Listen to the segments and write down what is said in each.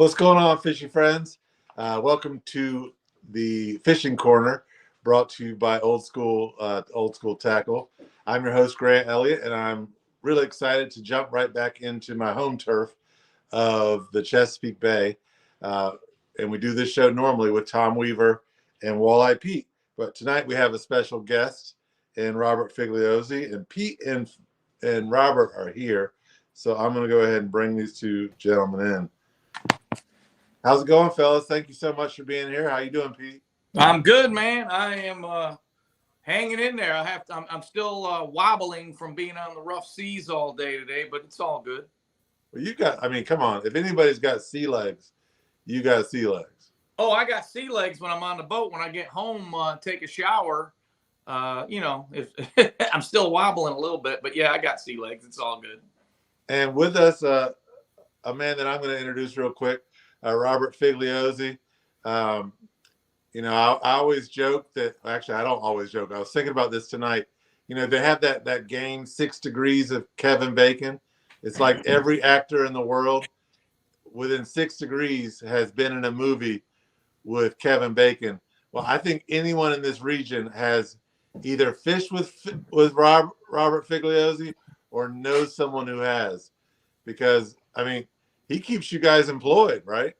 What's going on, fishing friends? Welcome to the Fishing Corner, brought to you by Old Skool Tackle. I'm your host, Grant Elliott, and I'm really excited to jump right back into my home turf of the Chesapeake Bay. And we do this show normally with Tom Weaver and Walleye Pete. But tonight we have a special guest in Robert Figliozzi, and Pete and Robert are here. So I'm going to go ahead and bring these two gentlemen in. How's it going, fellas? Thank you so much for being here. How you doing, Pete? I'm good, man. I am hanging in there. I'm still wobbling from being on the rough seas all day today, but it's all good. Well, come on. If anybody's got sea legs, you got sea legs. Oh, I got sea legs when I'm on the boat. When I get home, take a shower. If I'm still wobbling a little bit, but yeah, I got sea legs. It's all good. And with us, a man that I'm going to introduce real quick. Robert Figliozzi. I always joke that, actually, I don't always joke. I was thinking about this tonight. They have that game, 6 Degrees of Kevin Bacon. It's like every actor in the world within 6 degrees has been in a movie with Kevin Bacon. Well, I think anyone in this region has either fished with Robert Figliozzi or knows someone who has, because, he keeps you guys employed, right?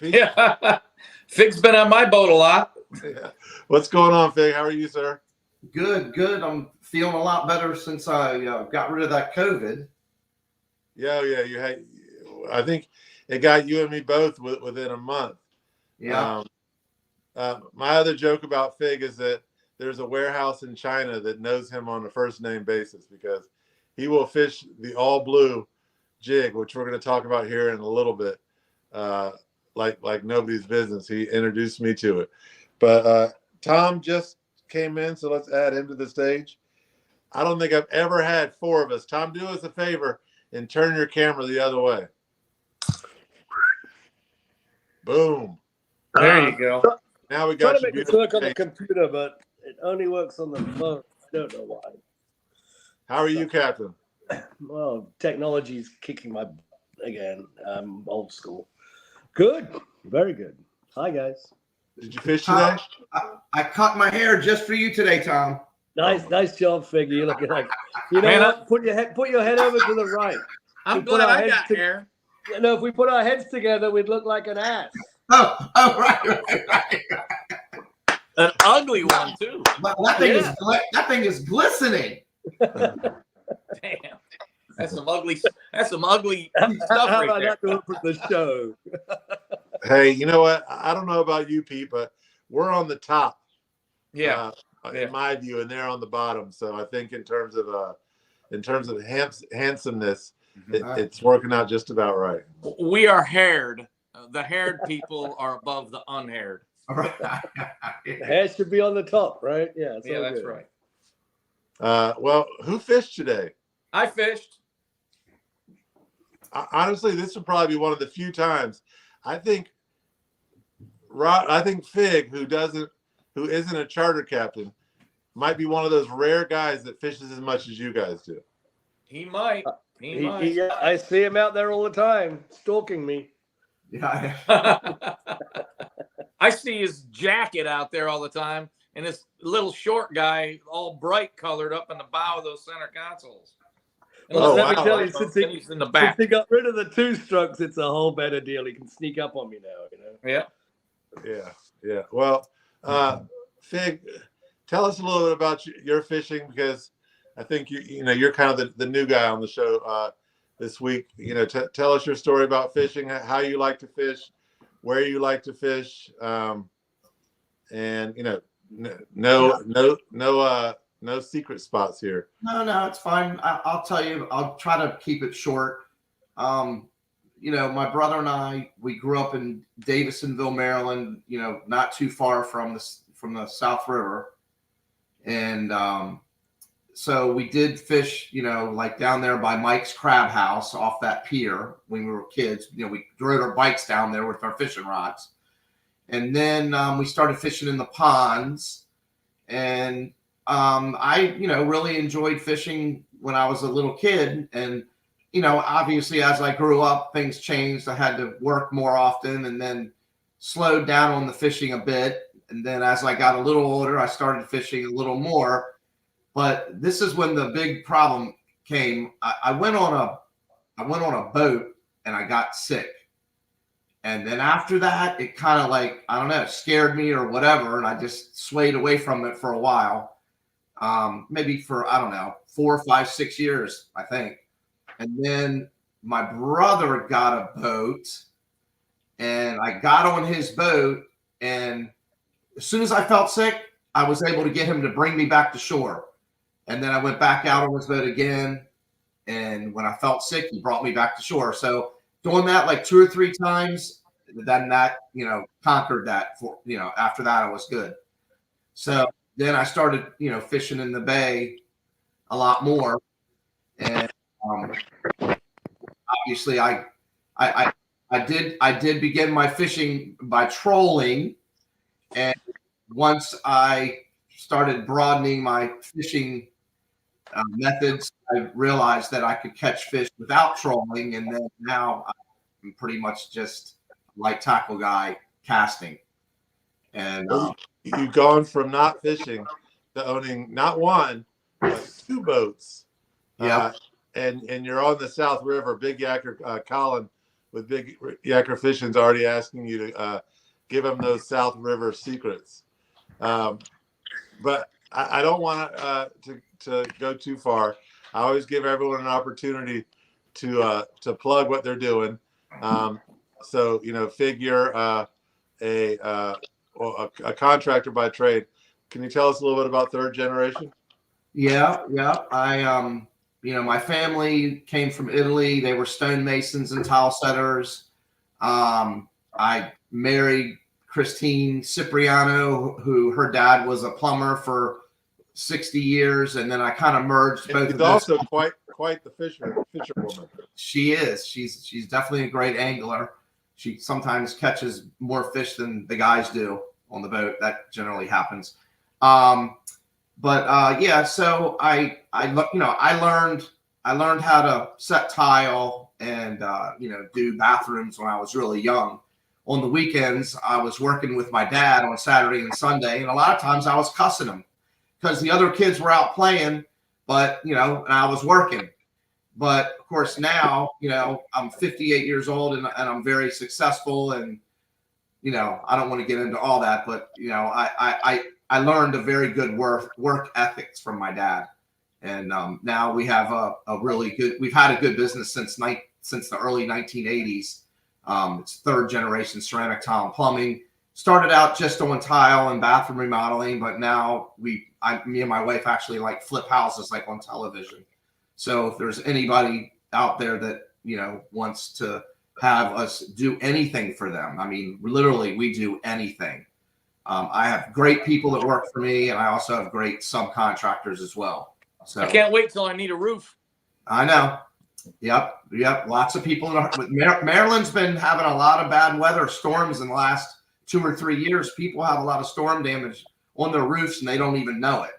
Pete? Yeah. Fig's been on my boat a lot. Yeah. What's going on, Fig? How are you, sir? Good. I'm feeling a lot better since I got rid of that COVID. Yeah. You had. I think it got you and me both within a month. Yeah. My other joke about Fig is that there's a warehouse in China that knows him on a first name basis, because he will fish the all blue jig, which we're going to talk about here in a little bit, like nobody's business. He introduced me to it. But Tom just came in, so let's add him to the stage. I don't think I've ever had 4 of us. Tom, do us a favor and turn your camera the other way. Boom. There you go. Now we got trying to make this work on the computer, but it only works on the phone. I don't know why. How are you, Captain? Well, technology's kicking my again. Old school. Good. Very good. Hi, guys. Did you fish today? I cut my hair just for you today, Tom. Nice job, Figgy. You're looking like, what? Put your head over to the right. I'm glad I got hair. No, if we put our heads together, we'd look like an ass. Oh, right. An ugly one too. But that thing is glistening. Damn. That's some ugly stuff How right about there. that to open the show? Hey, you know what? I don't know about you, Pete, but we're on the top. Yeah. In my view, and they're on the bottom. So I think in terms of handsomeness, it's working out just about right. We are haired. The haired people are above the unhaired. The hair should be on the top, right? Yeah. Yeah, that's right. Well, who fished today? I fished. Honestly, this would probably be one of the few times. I think Fig, who isn't a charter captain, might be one of those rare guys that fishes as much as you guys do. He might. Yeah, I see him out there all the time, stalking me. Yeah. I see his jacket out there all the time, and this little short guy, all bright colored, up in the bow of those center consoles. Well, let me tell you, since he's in the back. Since he got rid of the 2 strokes, it's a whole better deal. He can sneak up on me now, Yeah. Well, Fig, tell us a little bit about your fishing, because I think you're kind of the new guy on the show this week. Tell us your story about fishing, how you like to fish, where you like to fish, and no secret spots here. No, it's fine. I'll tell you. I'll try to keep it short. My brother and I, we grew up in Davisonville, Maryland. Not too far from the South River, and so we did fish. Like down there by Mike's Crab House off that pier when we were kids. We rode our bikes down there with our fishing rods, and then we started fishing in the ponds, and I really enjoyed fishing when I was a little kid, and obviously as I grew up, things changed. I had to work more often and then slowed down on the fishing a bit. And then as I got a little older, I started fishing a little more. But this is when the big problem came. I went on a boat and I got sick. And then after that, it kind of like, I don't know, scared me or whatever. And I just swayed away from it for a while. Maybe for, I don't know, 4, 5, 6 years, I think. And then my brother got a boat and I got on his boat. And as soon as I felt sick, I was able to get him to bring me back to shore. And then I went back out on his boat again. And when I felt sick, he brought me back to shore. So doing that like 2 or 3 times, then that, conquered that for, after that I was good. So then I started, fishing in the bay a lot more. And obviously I did begin my fishing by trolling. And once I started broadening my fishing methods, I realized that I could catch fish without trolling. And then now I'm pretty much just a light tackle guy casting. And you've gone from not fishing to owning not one, but 2 boats. Yeah. And you're on the South River. Big Yacker Colin with Big Yacker Fishing's already asking you to give him those South River secrets. But I don't want to go too far. I always give everyone an opportunity to plug what they're doing. So Fig, you're a contractor by trade. Can you tell us a little bit about third generation? Yeah. I my family came from Italy. They were stonemasons and tile setters. I married Christine Cipriano, who her dad was a plumber for 60 years, and then I kind of merged both. She's also quite the fisherwoman. She is. She's definitely a great angler. She sometimes catches more fish than the guys do on the boat. That generally happens. So I learned how to set tile and do bathrooms when I was really young. On the weekends, I was working with my dad on Saturday and Sunday, and a lot of times I was cussing him because the other kids were out playing, but and I was working. But of course now, I'm 58 years old and I'm very successful, and I don't want to get into all that, but I learned a very good work ethics from my dad, and now we have we've had a good business since the early 1980s. It's 3rd generation ceramic tile and plumbing. Started out just on tile and bathroom remodeling, but now me and my wife actually like flip houses like on television. So if there's anybody out there that wants to have us do anything for them, I mean, literally we do anything. I have great people that work for me, and I also have great subcontractors as well. So I can't wait till I need a roof. I know. Yep. Lots of people. Maryland's been having a lot of bad weather storms in the last 2 or 3 years. People have a lot of storm damage on their roofs, and they don't even know it.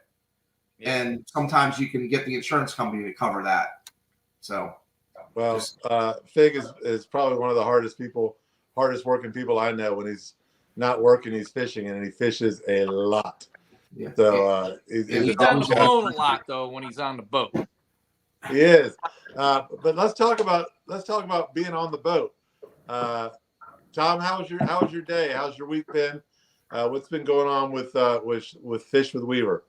Yeah. And sometimes you can get the insurance company to cover that. So, well, Fig is probably one of the hardest working people I know. When he's not working, he's fishing, and he fishes a lot. Yeah. So he's on the phone a lot though when he's on the boat. He is. But let's talk about being on the boat. Tom, how's your day? How's your week been? What's been going on with Fish with Weaver?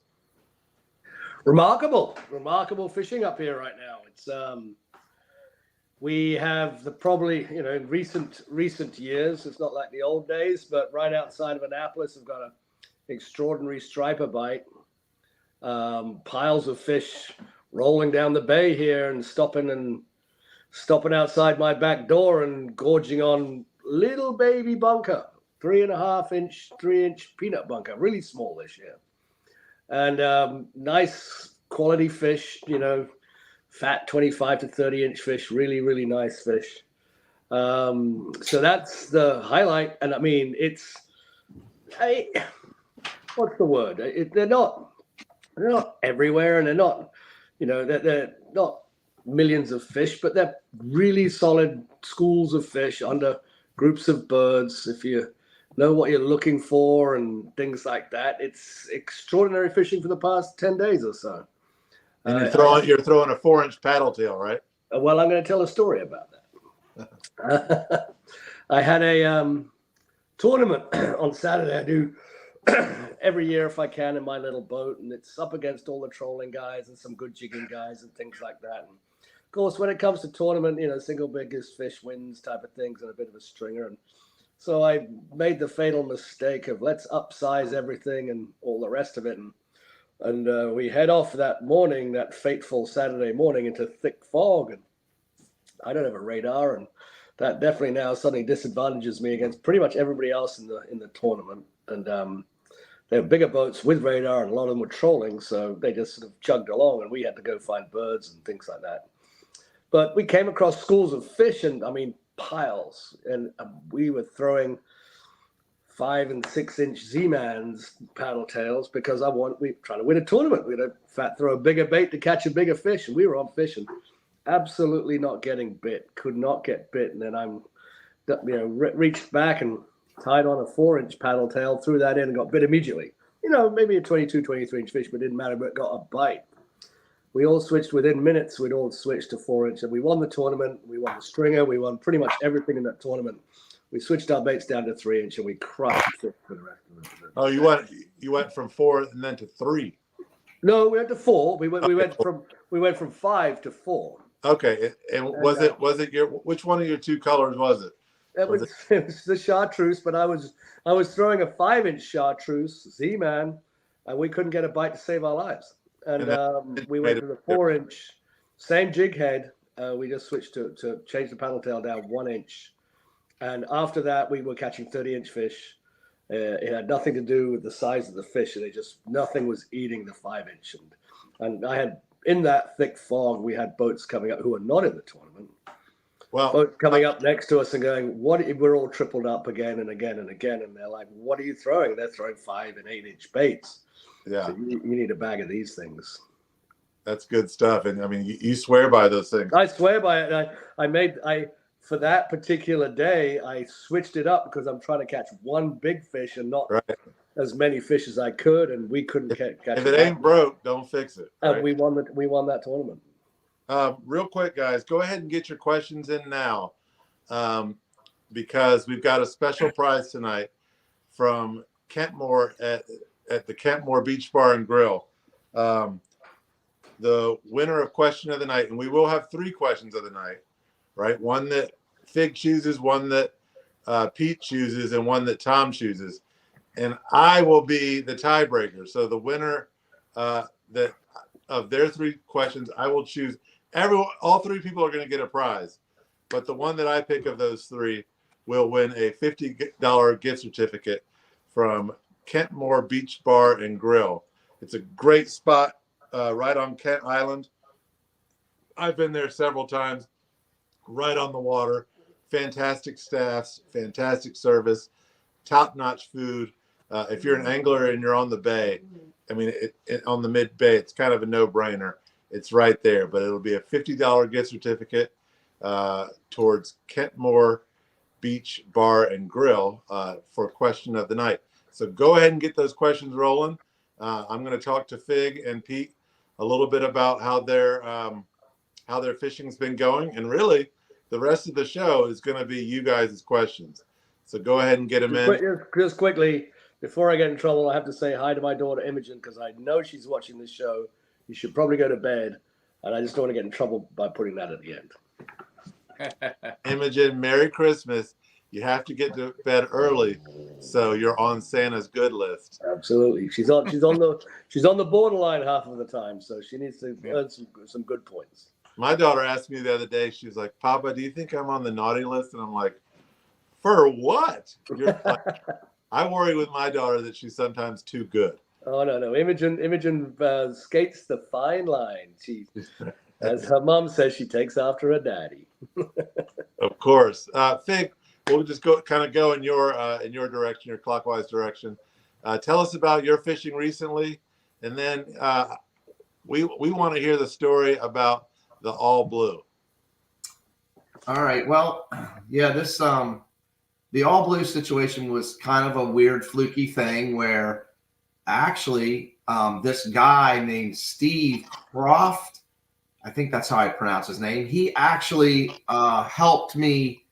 Remarkable fishing up here right now. It's we have probably in recent years, it's not like the old days, but right outside of Annapolis, we've got an extraordinary striper bite. Piles of fish rolling down the bay here and stopping outside my back door and gorging on little baby bunker, 3.5-inch peanut bunker, really small this year. And nice quality fish, fat 25 to 30-inch fish, really, really nice fish. So that's the highlight. And I mean, what's the word? They're not everywhere, and they're not, they're not millions of fish, but they're really solid schools of fish under groups of birds. If you know what you're looking for and things like that, it's extraordinary fishing for the past 10 days or so. And you're throwing a 4-inch paddle tail, right? Well, I'm going to tell a story about that. I had a tournament on Saturday. I do every year if I can in my little boat, and it's up against all the trolling guys and some good jigging guys and things like that. And of course, when it comes to tournament, single biggest fish wins type of things and a bit of a stringer. And so I made the fatal mistake of let's upsize everything and all the rest of it. And we head off that morning, that fateful Saturday morning, into thick fog. And I don't have a radar, and that definitely now suddenly disadvantages me against pretty much everybody else in the tournament. And they were bigger boats with radar, and a lot of them were trolling, so they just sort of chugged along, and we had to go find birds and things like that. But we came across schools of fish, and I mean piles, and we were throwing 5 and 6 inch Z-Man's paddle tails because we trying to win a tournament. We'd throw a bigger bait to catch a bigger fish, and we were on fishing, absolutely not getting bit, could not get bit. And then I'm, reached back and tied on a 4-inch paddle tail, threw that in and got bit immediately. Maybe a 22, 23-inch fish, but didn't matter, but got a bite. We all switched within minutes. We'd all switched to 4-inch, and we won the tournament. We won the stringer. We won pretty much everything in that tournament. We switched our baits down to 3-inch, and we crushed it for the rest of it. Oh, you went from 4 and then to 3. No, we went to 4. We went from 5 to 4. Okay, and was it which one of your 2 colors was it? It was the chartreuse, but I was throwing a 5-inch chartreuse Z-Man, and we couldn't get a bite to save our lives. And we went to the 4-inch, same jig head. We just switched to change the paddle tail down 1 inch. And after that, we were catching 30-inch fish. It had nothing to do with the size of the fish. Nothing was eating the 5-inch. And I had, in that thick fog, we had boats coming up who were not in the tournament. Well, boats coming up next to us and going, we're all tripled up again and again and again. And they're like, what are you throwing? They're throwing 5 and 8-inch baits. Yeah. So you need a bag of these things. That's good stuff. And I mean, you swear by those things. I swear by it. For that particular day, I switched it up because I'm trying to catch one big fish and not as many fish as I could, and we couldn't catch it. If it ain't broke, don't fix it. Right? And we won that tournament. Real quick, guys, go ahead and get your questions in now, because we've got a special prize tonight from Kentmore at the Kentmore Beach Bar and Grill. The winner of question of the night, and we will have 3 questions of the night, right? One that Fig chooses, one that Pete chooses, and one that Tom chooses. And I will be the tiebreaker. So the winner of their 3 questions, I will choose. All 3 people are going to get a prize, but the one that I pick of those 3 will win a $50 gift certificate from Kentmore Beach Bar and Grill. It's a great spot right on Kent Island. I've been there several times. Right on the water, fantastic staffs, fantastic service, top-notch food. If you're an angler and you're on the bay, I mean, on the mid-bay, it's kind of a no-brainer. It's right there, but it'll be a $50 gift certificate towards Kentmore Beach Bar and Grill for question of the night. So go ahead and get those questions rolling. I'm going to talk to Fig and Pete a little bit about how their fishing's been going, and really, the rest of the show is going to be you guys' questions. So go ahead and get them in. Just quickly, before I get in trouble, I have to say hi to my daughter, Imogen, because I know she's watching this show. You should probably go to bed, and I just don't want to get in trouble by putting that at the end. Imogen, Merry Christmas. You have to get to bed early, so you're on Santa's good list. Absolutely. She's on the borderline half of the time, so she needs to earn some good points. My daughter asked me the other day, she was like, Papa, do you think I'm on the naughty list? And I'm like, for what? I worry with my daughter that she's sometimes too good. Oh, no. Imogen skates the fine line. She, as her mom says, she takes after her daddy. Of course. Fig, we'll just go in your direction, your clockwise direction. Tell us about your fishing recently, and then we want to hear the story about the all blue? All right. Well, yeah, this the all blue situation was kind of a weird, fluky thing where actually this guy named Steve Croft, I think that's how I pronounce his name, he actually helped me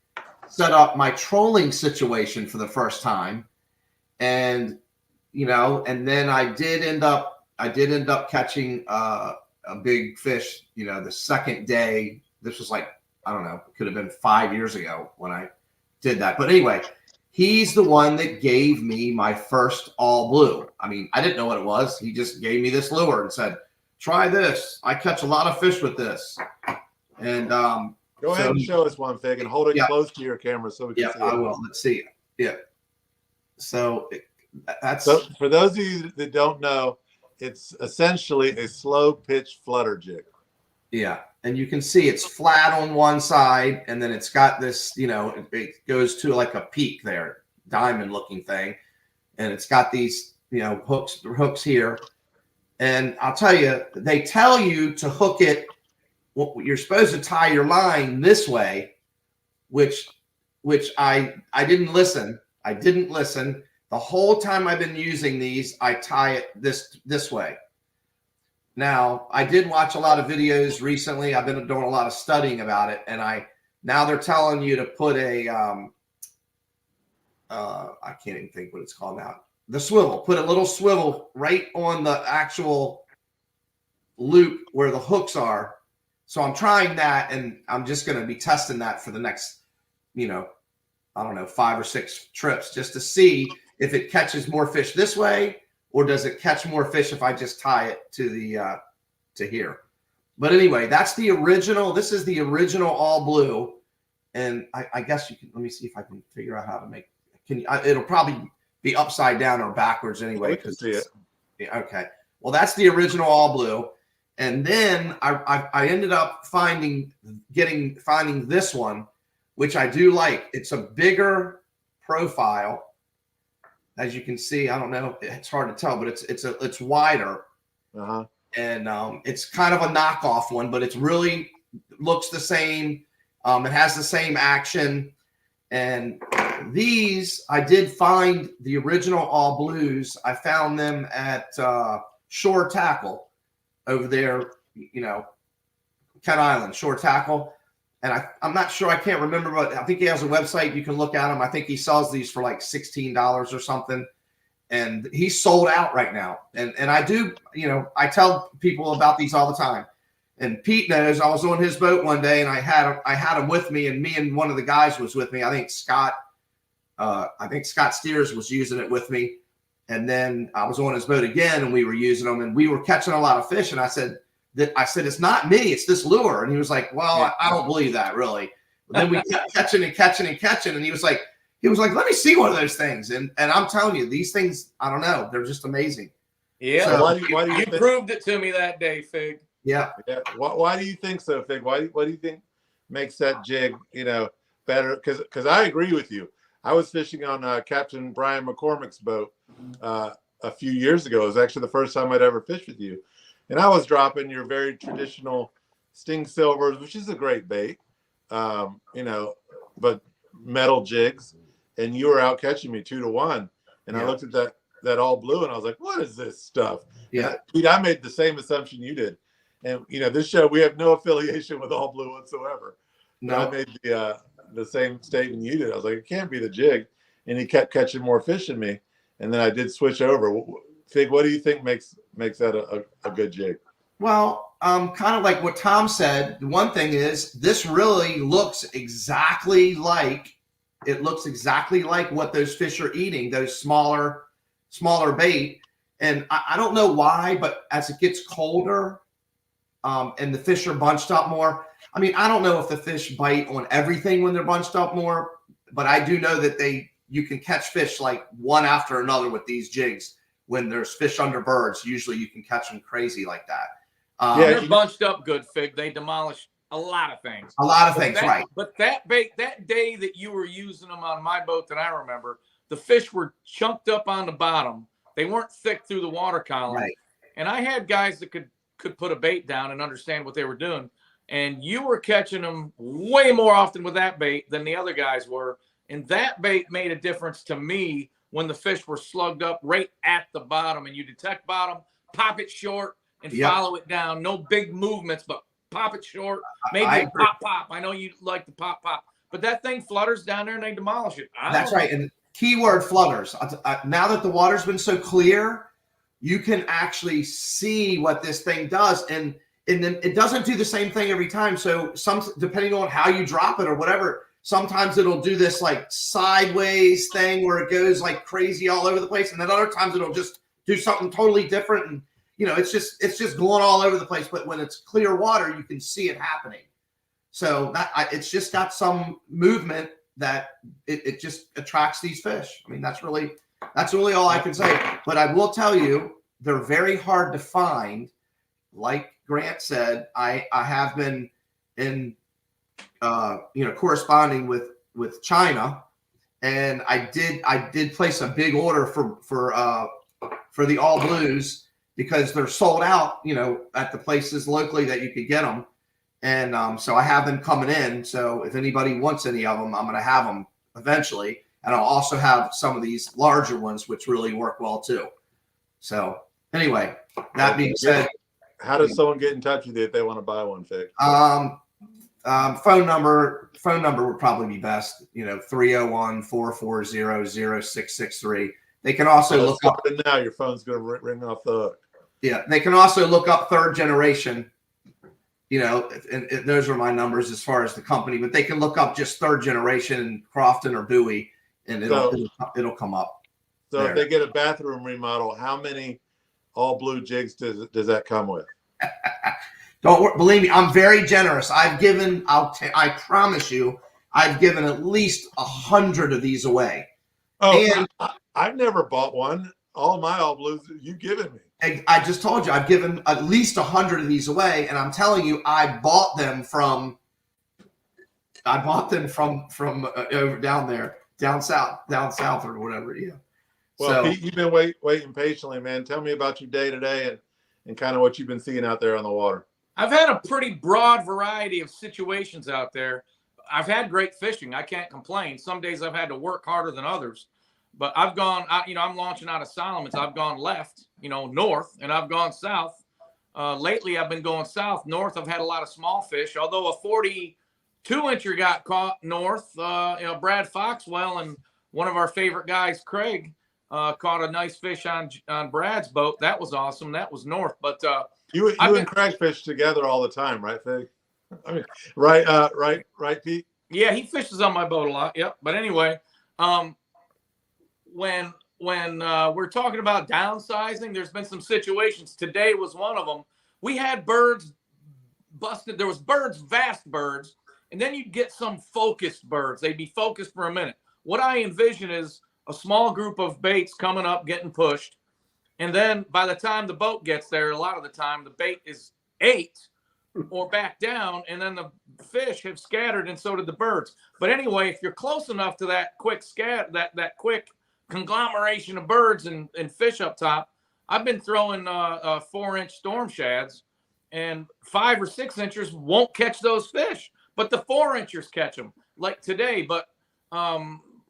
set up my trolling situation for the first time. And and then I did end up catching a big fish, the second day. This was like, I don't know, it could have been 5 years ago when I did that. But anyway, he's the one that gave me my first all blue. I mean, I didn't know what it was. He just gave me this lure and said, try this. I catch a lot of fish with this. And go ahead and show us one, Fig, and hold it close to your camera so we can see it. I will. Let's see. Yeah. So for those of you that don't know, it's essentially a slow pitch flutter jig. Yeah. And you can see it's flat on one side, and then it's got this, it goes to like a peak there, diamond looking thing. And it's got these, hooks here. And I'll tell you, they tell you to hook it. You're supposed to tie your line this way, which I didn't listen. I didn't listen. The whole time I've been using these, I tie it this way. Now, I did watch a lot of videos recently. I've been doing a lot of studying about it, and now they're telling you to put a I can't even think what it's called now. The swivel. Put a little swivel right on the actual loop where the hooks are. So I'm trying that, and I'm just going to be testing that for the next, I don't know, 5 or 6 trips, just to see if it catches more fish this way, or does it catch more fish if I just tie it to the to here. But anyway, that's the original. This is the original all blue, and I guess you can. Let me see if I can figure out how to make. It'll probably be upside down or backwards anyway. We can see it. Yeah, okay. Well, that's the original all blue, and then I ended up finding this one, which I do like. It's a bigger profile. As you can see, I don't know, it's hard to tell, but it's wider. Uh-huh. And it's kind of a knockoff one, but it's really looks the same. It has the same action. And these, I did find the original all blues. I found them at Shore Tackle over there, Kent Island, Shore Tackle. And I'm not sure, I can't remember, but I think he has a website. You can look at him. I think he sells these for like $16 or something. And he's sold out right now. And I do, I tell people about these all the time. And Pete knows, I was on his boat one day, and I had him with me, and me and one of the guys was with me. I think Scott Steers was using it with me. And then I was on his boat again, and we were using them, and we were catching a lot of fish. And I said, it's not me, it's this lure. And he was like, well, I don't believe that really. But then we kept catching. And he was like, let me see one of those things. And I'm telling you, these things, I don't know, they're just amazing. Yeah. So, why do you proved it to me that day, Fig. Yeah. Why do you think so, Fig? What do you think makes that jig, better? Because I agree with you. I was fishing on Captain Brian McCormick's boat a few years ago. It was actually the first time I'd ever fished with you. And I was dropping your very traditional sting silvers, which is a great bait, but metal jigs. And you were out catching me 2-1. And I looked at that all blue, and I was like, what is this stuff? Yeah. I made the same assumption you did. And, this show, we have no affiliation with all blue whatsoever. No. I made the same statement you did. I was like, it can't be the jig. And he kept catching more fish than me. And then I did switch over. Fig, what do you think makes that a good jig? Well, kind of like what Tom said. The one thing is, this really looks exactly like what those fish are eating, those smaller bait. And I don't know why, but as it gets colder, and the fish are bunched up more. I mean, I don't know if the fish bite on everything when they're bunched up more, but I do know that you can catch fish like one after another with these jigs. When there's fish under birds, usually you can catch them crazy like that. They're bunched up good, Fig. They demolish a lot of things. Right. But that bait, that day that you were using them on my boat that I remember, the fish were chunked up on the bottom. They weren't thick through the water column. Right. And I had guys that could put a bait down and understand what they were doing. and you were catching them way more often with that bait than the other guys were. And that bait made a difference to me when the fish were slugged up right at the bottom, and you detect bottom, pop it short, and follow it down. No big movements, but pop it short. Maybe a pop. I know you like the pop, but that thing flutters down there and they demolish it. That's right. And keyword flutters. Now that the water's been so clear, you can actually see what this thing does. And then it doesn't do the same thing every time. So depending on how you drop it or whatever, sometimes it'll do this like sideways thing where it goes like crazy all over the place. And then other times it'll just do something totally different. And, it's just going all over the place. But when it's clear water, you can see it happening. So it's just got some movement that it just attracts these fish. I mean, that's really all I can say. But I will tell you, they're very hard to find. Like Grant said, I have been in corresponding with China, and I did place a big order for the all blues because they're sold out, at the places locally that you could get them. And so I have them coming in. So if anybody wants any of them, I'm going to have them eventually. And I'll also have some of these larger ones, which really work well too. So anyway, that being said, how does someone get in touch with you if they want to buy one, Fig? Phone number would probably be best, 301-440-0663. They can also look up. Now your phone's going to ring off the hook. Yeah. They can also look up Third Generation, and those are my numbers as far as the company, but they can look up just Third Generation, Crofton or Bowie, and it'll come up. So if they get a bathroom remodel, how many all blue jigs does that come with? Believe me, I'm very generous. I promise you, I've given at least 100 of these away. Oh, and I've never bought one. All my all blues you've given me. I just told you I've given at least 100 of these away, and I'm telling you, I bought them from over down there, down south or whatever. Yeah. Well, Pete, you've been waiting patiently, man. Tell me about your day today and kind of what you've been seeing out there on the water. I've had a pretty broad variety of situations out there. I've had great fishing. I can't complain. Some days I've had to work harder than others, but I'm launching out of Solomon's. I've gone left, north, and I've gone south. Lately, I've been going south. North, I've had a lot of small fish, although a 42-incher got caught north. Brad Foxwell and one of our favorite guys, Craig, caught a nice fish on Brad's boat. That was awesome. That was north. But you and Craig fish together all the time, right, Fig? I mean, right, Pete? Yeah, he fishes on my boat a lot. Yep. But anyway, when we're talking about downsizing, there's been some situations. Today was one of them. We had birds busted. There was vast birds, and then you'd get some focused birds. They'd be focused for a minute. What I envision is a small group of baits coming up, getting pushed. And then by the time the boat gets there, a lot of the time the bait is ate or back down, and then the fish have scattered, and so did the birds. But anyway, if you're close enough to that quick that quick conglomeration of birds and fish up top, I've been throwing 4-inch storm shads, and 5 or 6 inchers won't catch those fish, but the 4-inchers catch them like today. But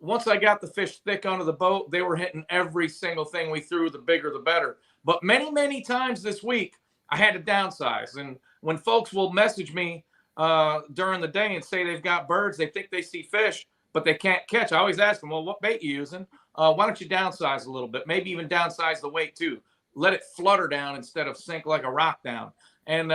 once I got the fish thick onto the boat, they were hitting every single thing we threw. The bigger, the better. But many, many times this week, I had to downsize. And when folks will message me during the day and say they've got birds, they think they see fish, but they can't catch, I always ask them, well, what bait you using? Why don't you downsize a little bit? Maybe even downsize the weight too. Let it flutter down instead of sink like a rock down. And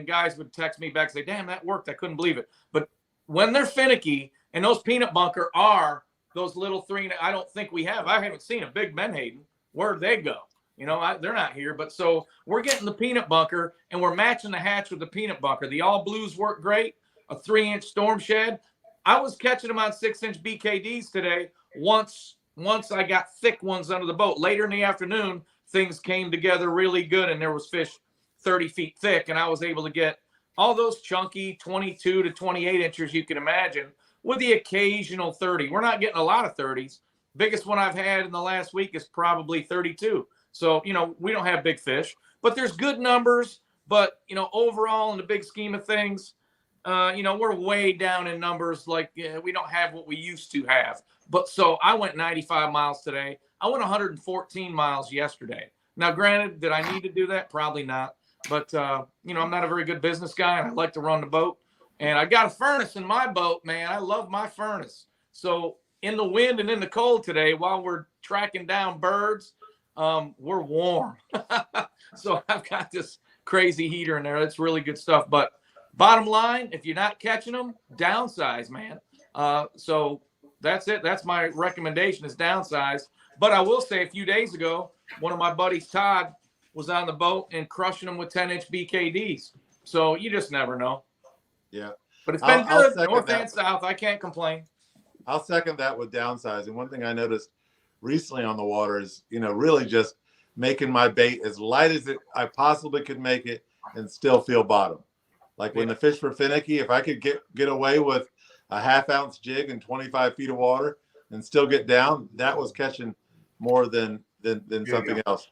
guys would text me back and say, damn, that worked. I couldn't believe it. But when they're finicky, and those peanut bunker are those little 3, I don't think we have. I haven't seen a big Menhaden. Where'd they go? They're not here. But so we're getting the peanut bunker, and we're matching the hatch with the peanut bunker. The all blues work great. A 3-inch storm shed. I was catching them on 6-inch BKDs today. Once I got thick ones under the boat. Later in the afternoon, things came together really good, and there was fish 30 feet thick, and I was able to get all those chunky 22 to 28 inchers you can imagine, with the occasional 30. We're not getting a lot of 30s. Biggest one I've had in the last week is probably 32. So, we don't have big fish, but there's good numbers. But, overall, in the big scheme of things, we're way down in numbers. Like we don't have what we used to have. But so I went 95 miles today. I went 114 miles yesterday. Now, granted, did I need to do that? Probably not. But, I'm not a very good business guy, and I like to run the boat. And I got a furnace in my boat, man. I love my furnace. So in the wind and in the cold today, while we're tracking down birds, we're warm. So I've got this crazy heater in there. That's really good stuff. But bottom line, if you're not catching them, downsize, man. So that's it. That's my recommendation is downsize. But I will say a few days ago, one of my buddies, Todd, was on the boat and crushing them with 10-inch BKDs. So you just never know. Yeah. But it's been good, north that. and south. I can't complain. I'll second that with downsizing. One thing I noticed recently on the water is, really just making my bait as light as I possibly could make it and still feel bottom. Like when the fish were finicky, if I could get away with a 1/2 ounce jig in 25 feet of water and still get down, that was catching more than something else.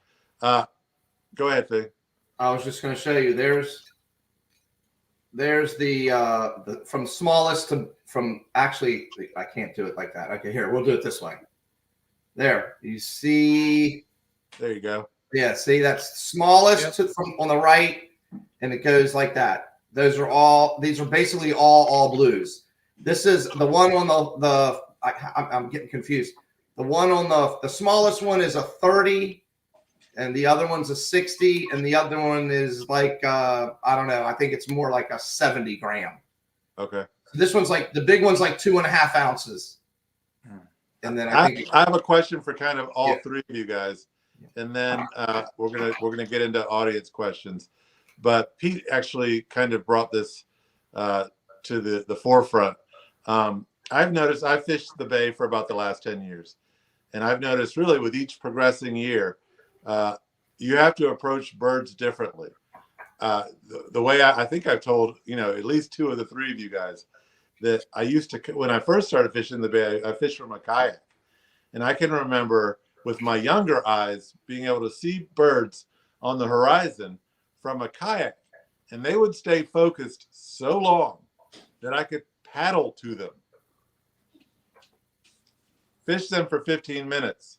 Go ahead, Fig. I was just going to show you. There's the from smallest to from actually I can't do it like that. Okay, here we'll do it this way. There, you see. There you go. Yeah, see that's smallest from on the right, and it goes like that. These are basically all blues. This is the one on I'm getting confused. The one on the smallest one is a 30. And the other one's a 60, and the other one is like I don't know. I think it's more like a 70 gram. Okay. So this one's like the big one's like 2.5 ounces. And then I have a question for kind of all three of you guys, and then we're gonna get into audience questions. But Pete actually kind of brought this to the forefront. I've noticed I fished the bay for about the last 10 years, and I've noticed really with each progressing year. You have to approach birds differently. The way I think I've told, at least two of the three of you guys that I used to, when I first started fishing the bay, I fished from a kayak. And I can remember with my younger eyes being able to see birds on the horizon from a kayak. And they would stay focused so long that I could paddle to them, fish them for 15 minutes.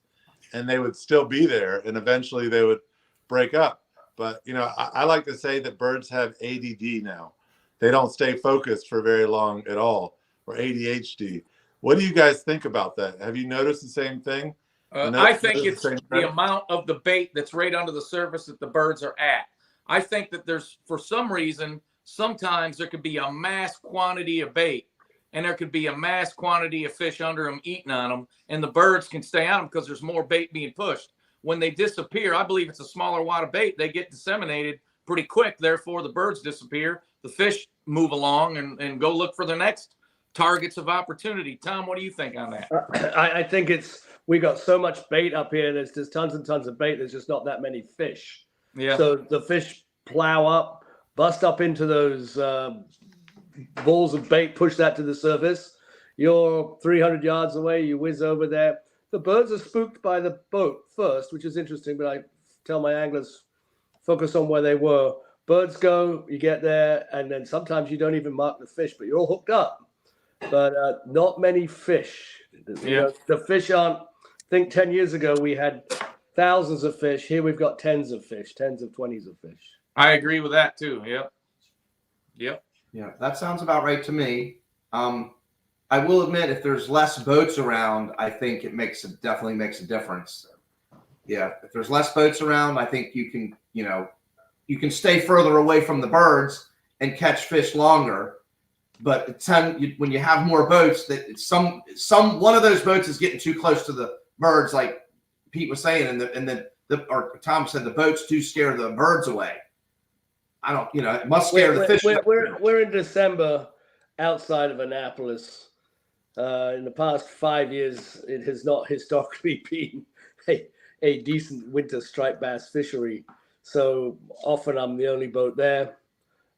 And they would still be there, and eventually they would break up. But, I like to say that birds have ADD now. They don't stay focused for very long at all, or ADHD. What do you guys think about that? Have you noticed the same thing? I think it's the amount of the bait that's right under the surface that the birds are at. I think that there's, for some reason, sometimes there could be a mass quantity of bait, and there could be a mass quantity of fish under them eating on them, and the birds can stay on them because there's more bait being pushed. When they disappear, I believe it's a smaller wad of bait. They get disseminated pretty quick. Therefore, the birds disappear. The fish move along and go look for the next targets of opportunity. Tom, what do you think on that? I think we got so much bait up here. There's just tons and tons of bait. There's just not that many fish. Yeah. So the fish plow up, bust up into those balls of bait, push that to the surface. You're 300 yards away, you whiz over there. The birds are spooked by the boat first, which is interesting, but I tell my anglers, focus on where they were. Birds go, you get there, and then sometimes you don't even mark the fish, but you're all hooked up. But not many fish. The fish aren't, I think 10 years ago we had thousands of fish. Here we've got tens of fish, tens of 20s of fish. I agree with that too, yep. Yeah, that sounds about right to me. I will admit, if there's less boats around, I think it definitely makes a difference. Yeah, if there's less boats around, I think you can stay further away from the birds and catch fish longer. But when you have more boats, that one of those boats is getting too close to the birds, like Pete was saying, or Tom said, the boats do scare the birds away. It must scare the fish. We're in December outside of Annapolis. In the past 5 years, it has not historically been a decent winter striped bass fishery. So often I'm the only boat there.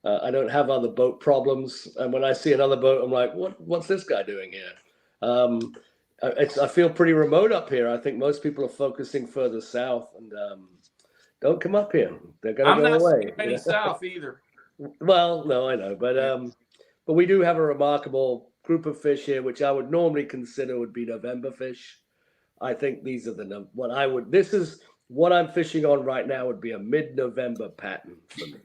I don't have other boat problems. And when I see another boat, I'm like, what's this guy doing here? I feel pretty remote up here. I think most people are focusing further south, and don't come up here. They're going to go away. I'm not any south either. Well, no, I know, but But we do have a remarkable group of fish here, which I would normally consider would be November fish. I think these are this is what I'm fishing on right now would be a mid-November pattern for me.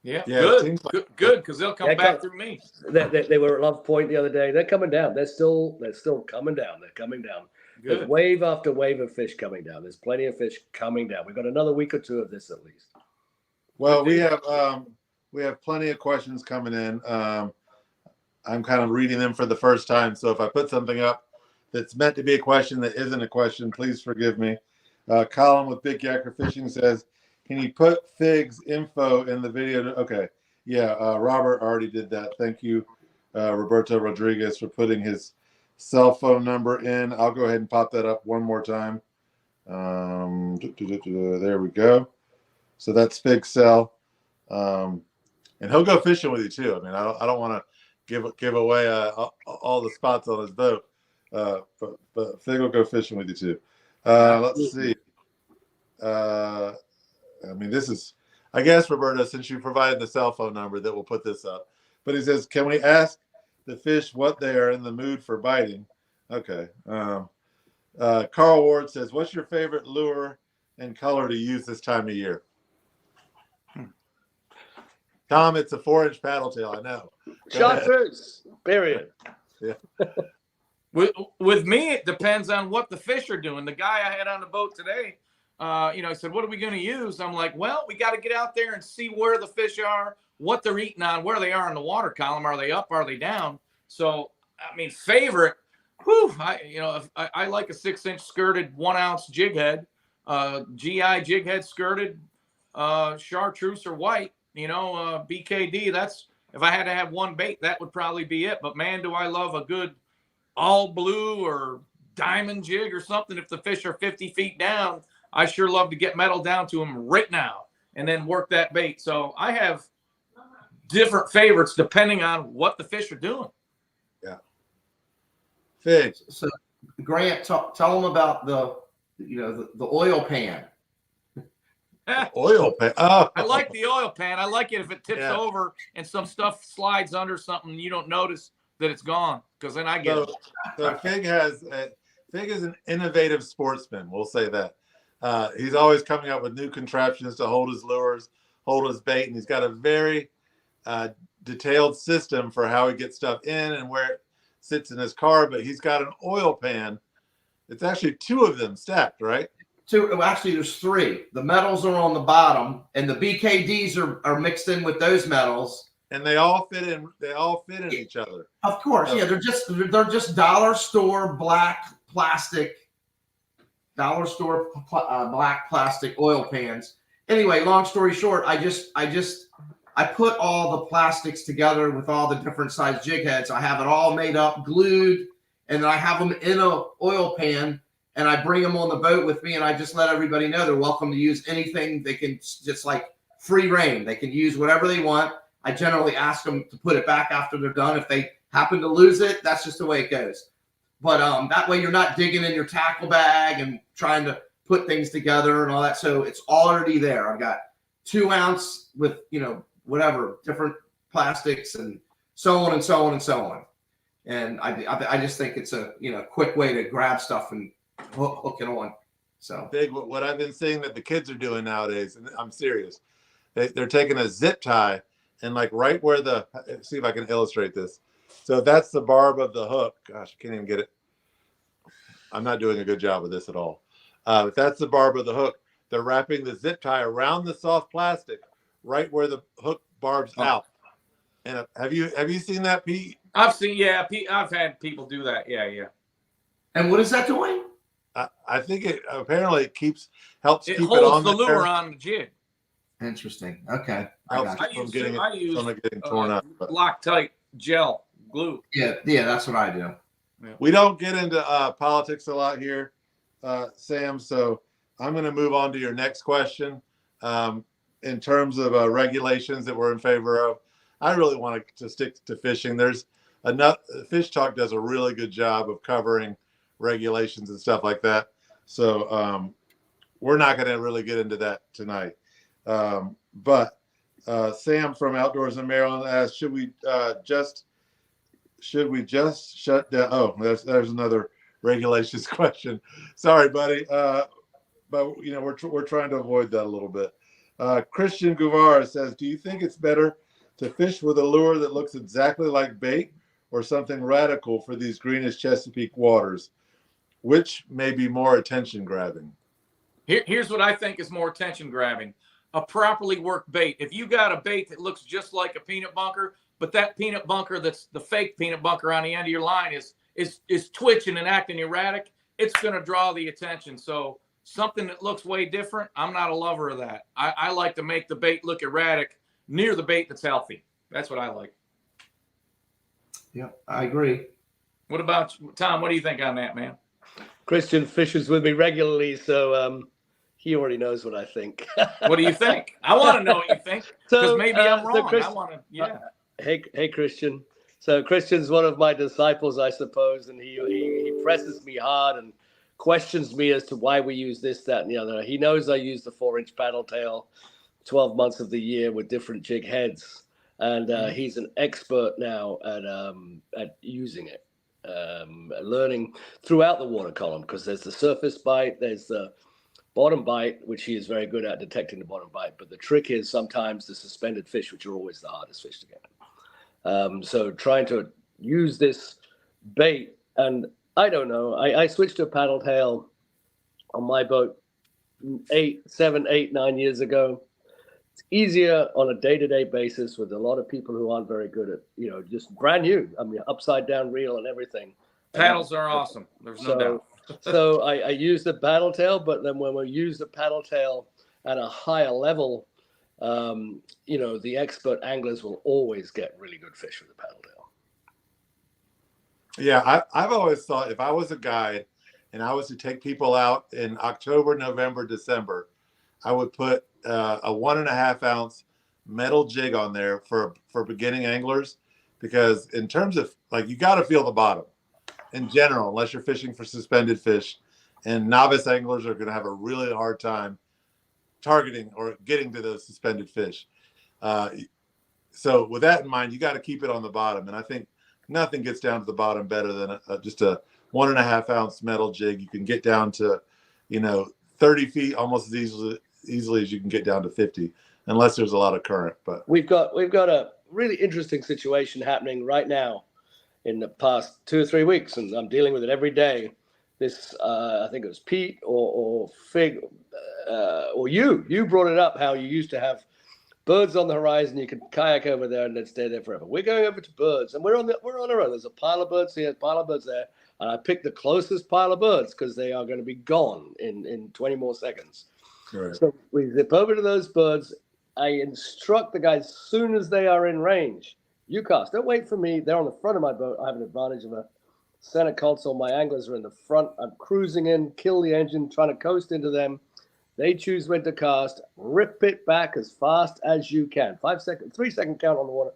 Yeah, Yeah, good, because they'll come back through me. They were at Love Point the other day. They're coming down. They're still coming down. They're coming down. Good. There's wave after wave of fish coming down. There's plenty of fish coming down. We've got another week or two of this at least. Well, we have plenty of questions coming in. I'm kind of reading them for the first time, so if I put something up that's meant to be a question that isn't a question, please forgive me. Colin with Big Yacker Fishing says, "Can you put Fig's info in the video?" Okay, yeah, Robert already did that. Thank you, Roberto Rodriguez, for putting his cell phone number in. I'll go ahead and pop that up one more time. There we go. So that's Fig's cell, and he'll go fishing with you too. I mean, I don't want to give away all the spots on his boat, but Fig will go fishing with you too. Let's see. I mean, this is, I guess, Roberta, since you provided the cell phone number, that we'll put this up. But he says, "Can we ask the fish what they are in the mood for biting?" Okay. Carl Ward says, "What's your favorite lure and color to use this time of year?" Tom, it's a 4-inch paddle tail. I know. Chartreuse, period. Yeah. With me, it depends on what the fish are doing. The guy I had on the boat today, he said, "What are we going to use?" I'm like, "Well, we got to get out there and see where the fish are, what they're eating on, where they are in the water column. Are they up? Are they down?" So, I mean, favorite, I like a 6-inch skirted 1-ounce jig head, GI jig head skirted, chartreuse or white, BKD. That's, if I had to have one bait, that would probably be it. But man, do I love a good all blue or diamond jig or something. If the fish are 50 feet down, I sure love to get metal down to them right now and then work that bait. So I have different favorites depending on what the fish are doing. Yeah. Fig. So Grant, tell them about the oil pan. Oil pan. Oh, I like the oil pan. I like it if it tips over and some stuff slides under something and you don't notice that it's gone, because then I get it. So Fig is an innovative sportsman. We'll say that. He's always coming up with new contraptions to hold his lures, hold his bait, and he's got a very detailed system for how he gets stuff in and where it sits in his car. But he's got an oil pan. It's actually 2 of them stacked, right? 2. Well, actually, there's 3. The metals are on the bottom, and the BKDs are mixed in with those metals. And they all fit in. They all fit in each other. Of course, yeah. They're just dollar store black plastic oil pans. Anyway, long story short, I put all the plastics together with all the different size jig heads. I have it all made up, glued, and I have them in a oil pan, and I bring them on the boat with me, and I just let everybody know they're welcome to use anything. They can just like free reign. They can use whatever they want. I generally ask them to put it back after they're done. If they happen to lose it, that's just the way it goes. But that way you're not digging in your tackle bag and trying to put things together and all that. So it's already there. I've got 2-ounce with, whatever, different plastics and so on and so on and so on. And I just think it's a, quick way to grab stuff and hook it on. So Big, what I've been seeing that the kids are doing nowadays, and I'm serious, they're taking a zip tie and like right where see if I can illustrate this. So that's the barb of the hook. Gosh, I can't even get it. I'm not doing a good job of this at all. But that's the barb of the hook. They're wrapping the zip tie around the soft plastic right where the hook barb's out. And have you seen that, Pete? I've seen, yeah. I've had people do that. Yeah. And what is that doing? I think it apparently helps keep it holds on the lure on the jig. Interesting. Okay. I use torn up. Loctite gel glue. Yeah, that's what I do. Yeah. We don't get into politics a lot here, Sam. So I'm going to move on to your next question. In terms of regulations that we're in favor of, I really want to stick to fishing. There's enough. Fish Talk does a really good job of covering regulations and stuff like that. So we're not going to really get into that tonight. But Sam from Outdoors in Maryland asked, should we just shut down? Oh, there's another regulations question. Sorry, buddy. But we're trying to avoid that a little bit. Christian Guevara says, do you think it's better to fish with a lure that looks exactly like bait or something radical for these greenish Chesapeake waters? Which may be more attention grabbing? Here's what I think is more attention grabbing. A properly worked bait. If you got a bait that looks just like a peanut bunker, but that peanut bunker that's the fake peanut bunker on the end of your line is twitching and acting erratic, it's going to draw the attention. So something that looks way different, I'm not a lover of that. I like to make the bait look erratic near the bait that's healthy. That's what I like. Yeah, I agree. What about Tom? What do you think on that, man? Christian fishes with me regularly, so he already knows what I think. What do you think? I want to know what you think, because So, maybe I'm wrong. Chris- I want to, yeah. Hey, Christian. So Christian's one of my disciples, I suppose, and he presses me hard and questions me as to why we use this, that, and the other. He knows I use the 4-inch paddle tail 12 months of the year with different jig heads, and he's an expert now at using it, learning throughout the water column, because there's the surface bite, there's the bottom bite, which he is very good at detecting the bottom bite. But the trick is sometimes the suspended fish, which are always the hardest fish to get. So trying to use this bait, and I don't know, I switched to a paddle tail on my boat 7, 8, 9 years ago. It's easier on a day-to-day basis with a lot of people who aren't very good at, just brand new. I mean, upside down reel and everything. Paddles are awesome. There's no doubt. So I use the paddle tail, but then when we use the paddle tail at a higher level, the expert anglers will always get really good fish with the paddle tail. Yeah, I've always thought if I was a guide and I was to take people out in October, November, December, I would put a 1.5 ounce metal jig on there for beginning anglers, because in terms of you got to feel the bottom in general, unless you're fishing for suspended fish, and novice anglers are going to have a really hard time targeting or getting to those suspended fish. So with that in mind, you got to keep it on the bottom. And I think nothing gets down to the bottom better than just a 1.5 ounce metal jig. You can get down to, 30 feet almost as easily as you can get down to 50, unless there's a lot of current. But we've got a really interesting situation happening right now in the past 2 or 3 weeks, and I'm dealing with it every day. This, I think it was Pete or Fig, or you brought it up, how you used to have birds on the horizon. You could kayak over there and then stay there forever. We're going over to birds, and we're on our own. There's a pile of birds here, a pile of birds there, and I picked the closest pile of birds because they are going to be gone in 20 more seconds. Right. So we zip over to those birds. I instruct the guys as soon as they are in range. You cast. Don't wait for me. They're on the front of my boat. I have an advantage of a center console. My anglers are in the front. I'm cruising in, kill the engine, trying to coast into them. They choose when to cast. Rip it back as fast as you can. 3-second count on the water.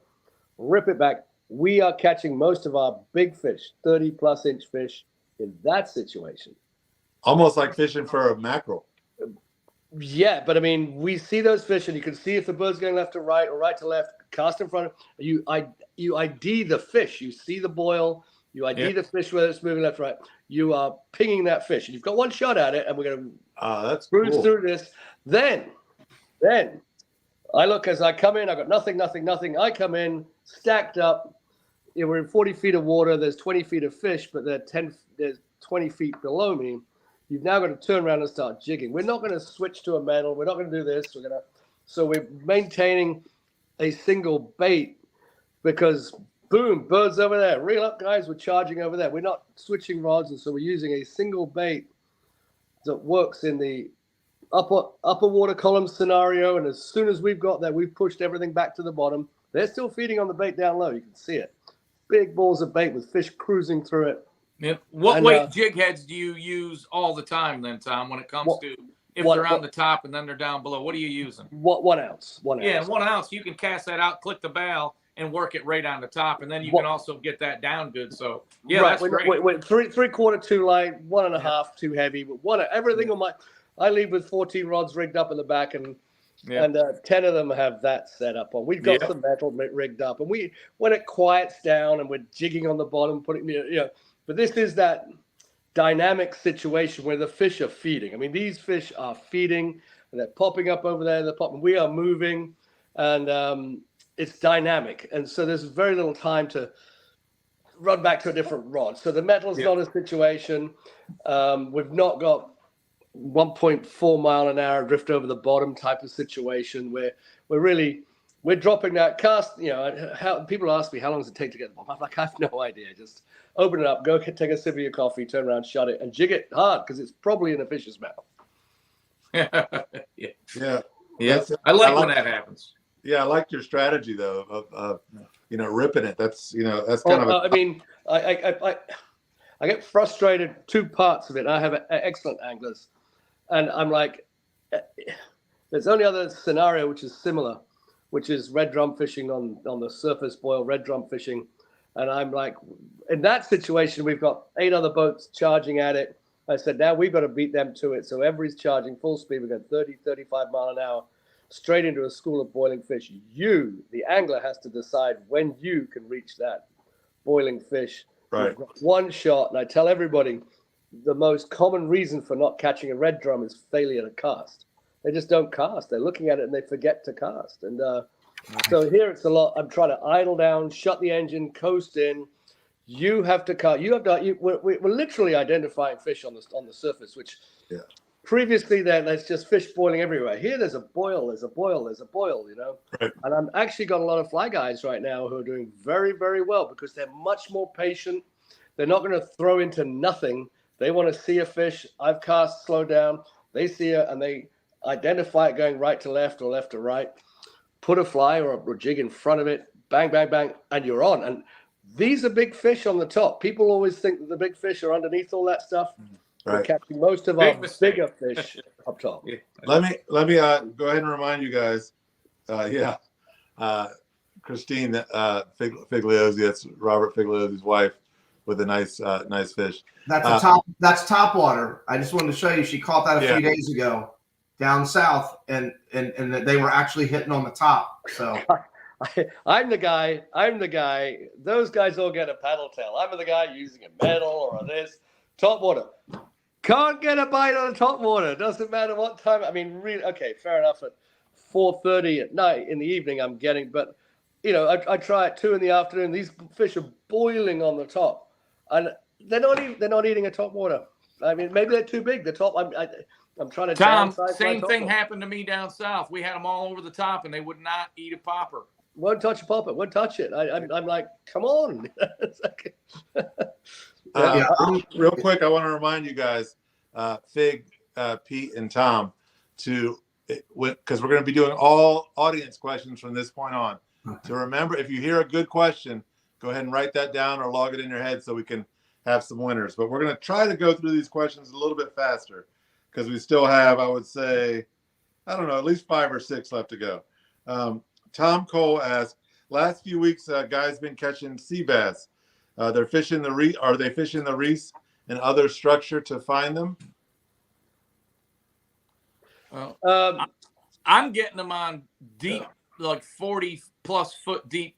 Rip it back. We are catching most of our big fish, 30-plus inch fish, in that situation. Almost like fishing for a mackerel. Yeah, but I mean, we see those fish, and you can see if the bird's going left to right or right to left. Cast in front of you. You ID the fish. You see the boil. You ID the fish whether it's moving left or right. You are pinging that fish, and you've got one shot at it. And we're going to cruise through this. Then I look as I come in. I got nothing. I come in stacked up. We're in 40 feet of water. There's 20 feet of fish, but there's 20 feet below me. You've now got to turn around and start jigging. We're not going to switch to a metal. We're not going to do this. So we're maintaining a single bait, because boom, birds over there. Reel up, guys. We're charging over there. We're not switching rods, and so we're using a single bait that works in the upper water column scenario. And as soon as we've got there, we've pushed everything back to the bottom. They're still feeding on the bait down low. You can see it. Big balls of bait with fish cruising through it. Yeah. What weight jig heads do you use all the time then, Tom, when it comes to if they're on the top and then they're down below? What are you using? 1 ounce. 1 ounce. Yeah, 1 ounce. You can cast that out, click the bow, and work it right on the top, and then you can also get that down good. So yeah, that's great. Wait, 3/4 too light, 1.5 too heavy, but everything on my. I leave with 14 rods rigged up in the back, and Yeah. And 10 of them have that set up on. We've got Yeah. some metal rigged up, and when it quiets down and we're jigging on the bottom, but this is that dynamic situation where the fish are feeding. I mean, these fish are feeding, and they're popping up over there. They're popping. We are moving, and it's dynamic. And so there's very little time to run back to a different rod. So the metal is not a situation. We've not got 1.4 mile an hour drift over the bottom type of situation where we're dropping that cast. How people ask me how long does it take to get the bottom. I'm like, I have no idea. Just open it up, go take a sip of your coffee, turn around, shut it, and jig it hard because it's probably in a fish's mouth. Yeah. I like when that happens. Yeah, I like your strategy though of ripping it. That's kind of. I mean, I get frustrated. Two parts of it. I have excellent anglers, and I'm like, there's only other scenario which is similar, which is red drum fishing on the surface boil, red drum fishing. And I'm like, in that situation, we've got 8 other boats charging at it. I said, now we've got to beat them to it. So everybody's charging full speed. We've got 30, 35 mile an hour straight into a school of boiling fish. You, the angler, has to decide when you can reach that boiling fish. Right. You've got one shot. And I tell everybody, the most common reason for not catching a red drum is failure to cast. They just don't cast. They're looking at it and they forget to cast. And so here it's a lot. I'm trying to idle down, shut the engine, coast in. You have to cast. We're literally identifying fish on the surface, which previously there's just fish boiling everywhere. Here there's a boil, Right. And I'm actually got a lot of fly guys right now who are doing very, very well because they're much more patient. They're not going to throw into nothing. They want to see a fish. I've cast, slow down. They see it and they identify it going right to left or left to right. Put a fly or a jig in front of it, bang, bang, bang, and you're on. And these are big fish on the top. People always think that the big fish are underneath all that stuff. Right. We're catching most of our bigger fish up top. Yeah. Let me go ahead and remind you guys. Christine Figliozzi, that's Robert Figliozzi's wife, with a nice fish. That's top water. I just wanted to show you. She caught that a few days ago down south, and they were actually hitting on the top. So I'm the guy. Those guys all get a paddle tail. I'm the guy using a metal or this top water. Can't get a bite on the top water. Doesn't matter what time. I mean, really, okay, fair enough. At 4:30 at night in the evening, I'm getting, but I try at 2 in the afternoon. These fish are boiling on the top, and they're not eating a top water. I mean, maybe they're too big. The top. I'm trying to. Tom, same thing happened to me down south. We had them all over the top, and they would not eat a popper. Won't touch a popper. Won't touch it. I'm like, come on. Real quick, I want to remind you guys, Fig, Pete, and Tom, because we're going to be doing all audience questions from this point on. So remember, if you hear a good question, go ahead and write that down or log it in your head so we can have some winners. But we're going to try to go through these questions a little bit faster because we still have, I would say, I don't know, at least 5 or 6 left to go. Tom Cole asks, last few weeks, guys been catching sea bass. They're fishing the reef. Are they fishing the reefs and other structure to find them? I'm getting them on deep, like 40+ foot deep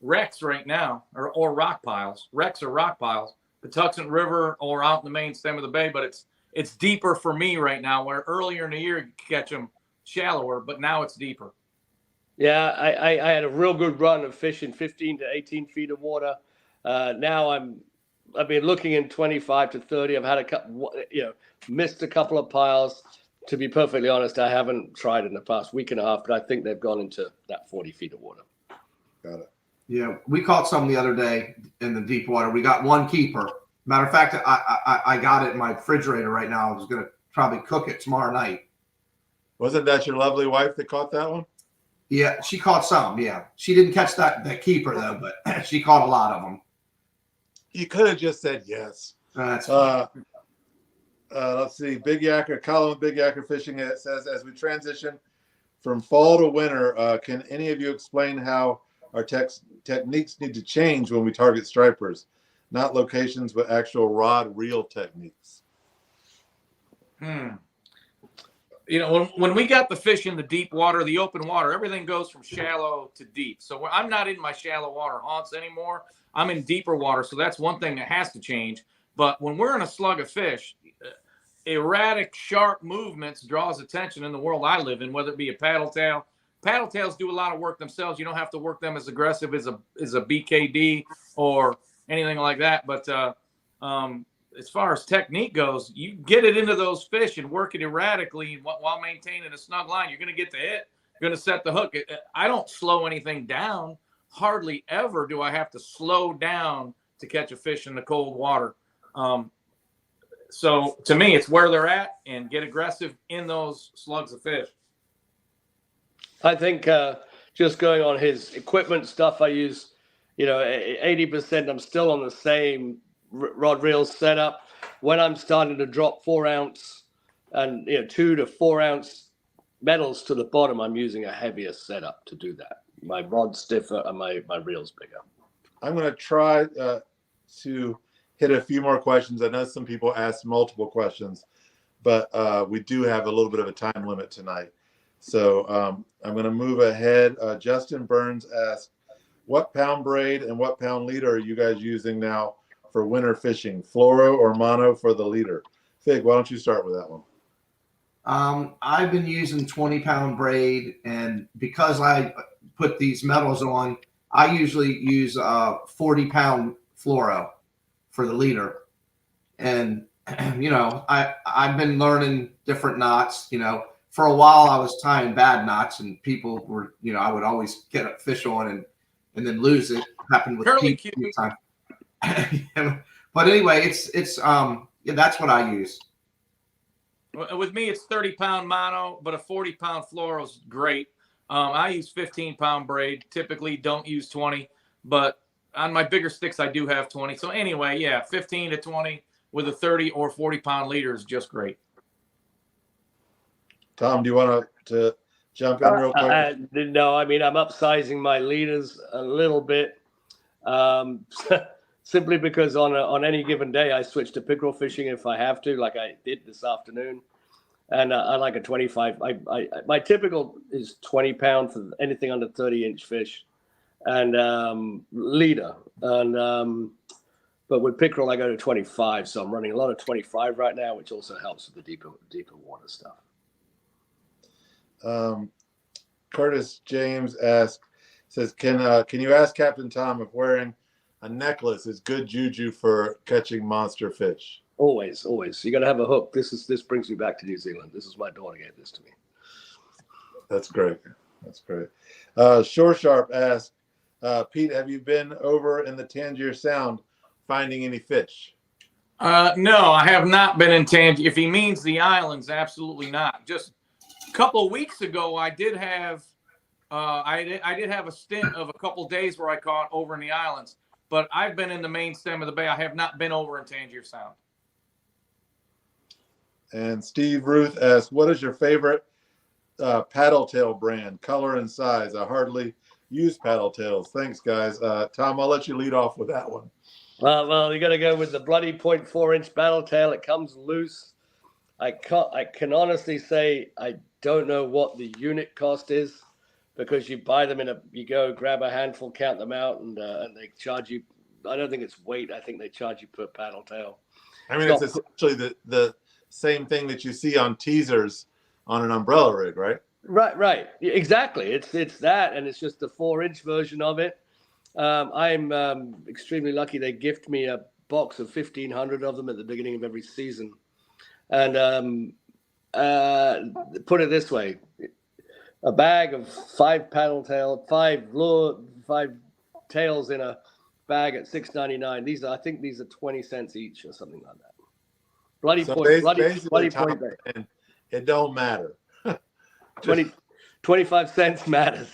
wrecks right now, or rock piles. Wrecks or rock piles, Patuxent River or out in the main stem of the bay. But it's deeper for me right now. Where earlier in the year you could catch them shallower, but now it's deeper. Yeah, I had a real good run of fishing 15 to 18 feet of water. Now I've been looking in 25 to 30. I've had a couple, missed a couple of piles. To be perfectly honest, I haven't tried in the past week and a half, but I think they've gone into that 40 feet of water. Got it. Yeah, we caught some the other day in the deep water. We got one keeper. Matter of fact, I got it in my refrigerator right now. I was going to probably cook it tomorrow night. Wasn't that your lovely wife that caught that one? Yeah, she caught some. Yeah, she didn't catch that keeper though, but she caught a lot of them. You could have just said yes. That's let's see. Big Yacker, Colin, Big Yacker Fishing, it says, as we transition from fall to winter, can any of you explain how our techniques need to change when we target stripers? Not locations, but actual rod reel techniques. when we got the fish in the deep water, the open water, everything goes from shallow to deep. So I'm not in my shallow water haunts anymore. I'm in deeper water. So that's one thing that has to change. But when we're in a slug of fish, erratic, sharp movements draws attention in the world I live in, whether it be a paddle tail. Paddle tails do a lot of work themselves. You don't have to work them as aggressive as a BKD or anything like that. But as far as technique goes, you get it into those fish and work it erratically while maintaining a snug line. You're going to get the hit. You're going to set the hook. I don't slow anything down. Hardly ever do I have to slow down to catch a fish in the cold water. So to me, it's where they're at and get aggressive in those slugs of fish. I think just going on his equipment stuff, I use, 80%. I'm still on the same rod reel setup. When I'm starting to drop 4 ounce and 2 to 4 ounce metals to the bottom, I'm using a heavier setup to do that. My rod's stiffer and my reel's bigger. I'm going to try to hit a few more questions. I know some people asked multiple questions, but we do have a little bit of a time limit tonight. So I'm going to move ahead. Justin Burns asked, what pound braid and what pound leader are you guys using now for winter fishing, fluoro or mono for the leader? Fig, why don't you start with that one? I've been using 20-pound braid, and because I put these metals on, I usually use 40-pound fluoro for the leader. And I've been learning different knots. For a while I was tying bad knots, and people were, I would always get a fish on and then lose it. Happened with Pete time. But anyway, it's that's what I use. With me, it's 30-pound mono, but a 40-pound fluoro is great. I use 15-pound braid. Typically, don't use 20, but on my bigger sticks, I do have 20. So anyway, 15 to 20 with a 30 or 40-pound leader is just great. Tom, do you want to jump in real quick? No, I'm upsizing my leaders a little bit, simply because on any given day I switch to pickerel fishing if I have to, like I did this afternoon. And I like a 25. My typical is 20-pound for anything under 30-inch fish, and leader. And but with pickerel I go to 25, so I'm running a lot of 25 right now, which also helps with the deeper water stuff. Curtis James says, can you ask Captain Tom if wearing a necklace is good juju for catching monster fish? Always. You got to have a hook. This brings me back to New Zealand. This is my daughter gave this to me. That's great. Shore Sharp asked, Pete, have you been over in the Tangier Sound finding any fish? No, I have not been in Tangier. If he means the islands, absolutely not. Just a couple of weeks ago, I did have I did have a stint of a couple of days where I caught over in the islands, but I've been in the main stem of the bay. I have not been over in Tangier Sound. And Steve Ruth asks, what is your favorite paddle tail brand, color and size? I hardly use paddle tails. Thanks, guys. Tom, I'll let you lead off with that one. Well, you got to go with the bloody 0.4-inch paddle tail. It comes loose. I can honestly say I don't know what the unit cost is, because you buy them you go grab a handful, count them out, and they charge you. I don't think it's weight. I think they charge you per paddle tail. I mean, it's essentially the same thing that you see on teasers on an umbrella rig, right? Right. Exactly. It's that, and it's just the 4-inch version of it. I'm extremely lucky. They gift me a box of 1,500 of them at the beginning of every season. And put it this way, a bag of 5 tails in a bag at $6.99. I think these are 20 cents each or something like that. Bloody point. And it don't matter. 25 cents matters.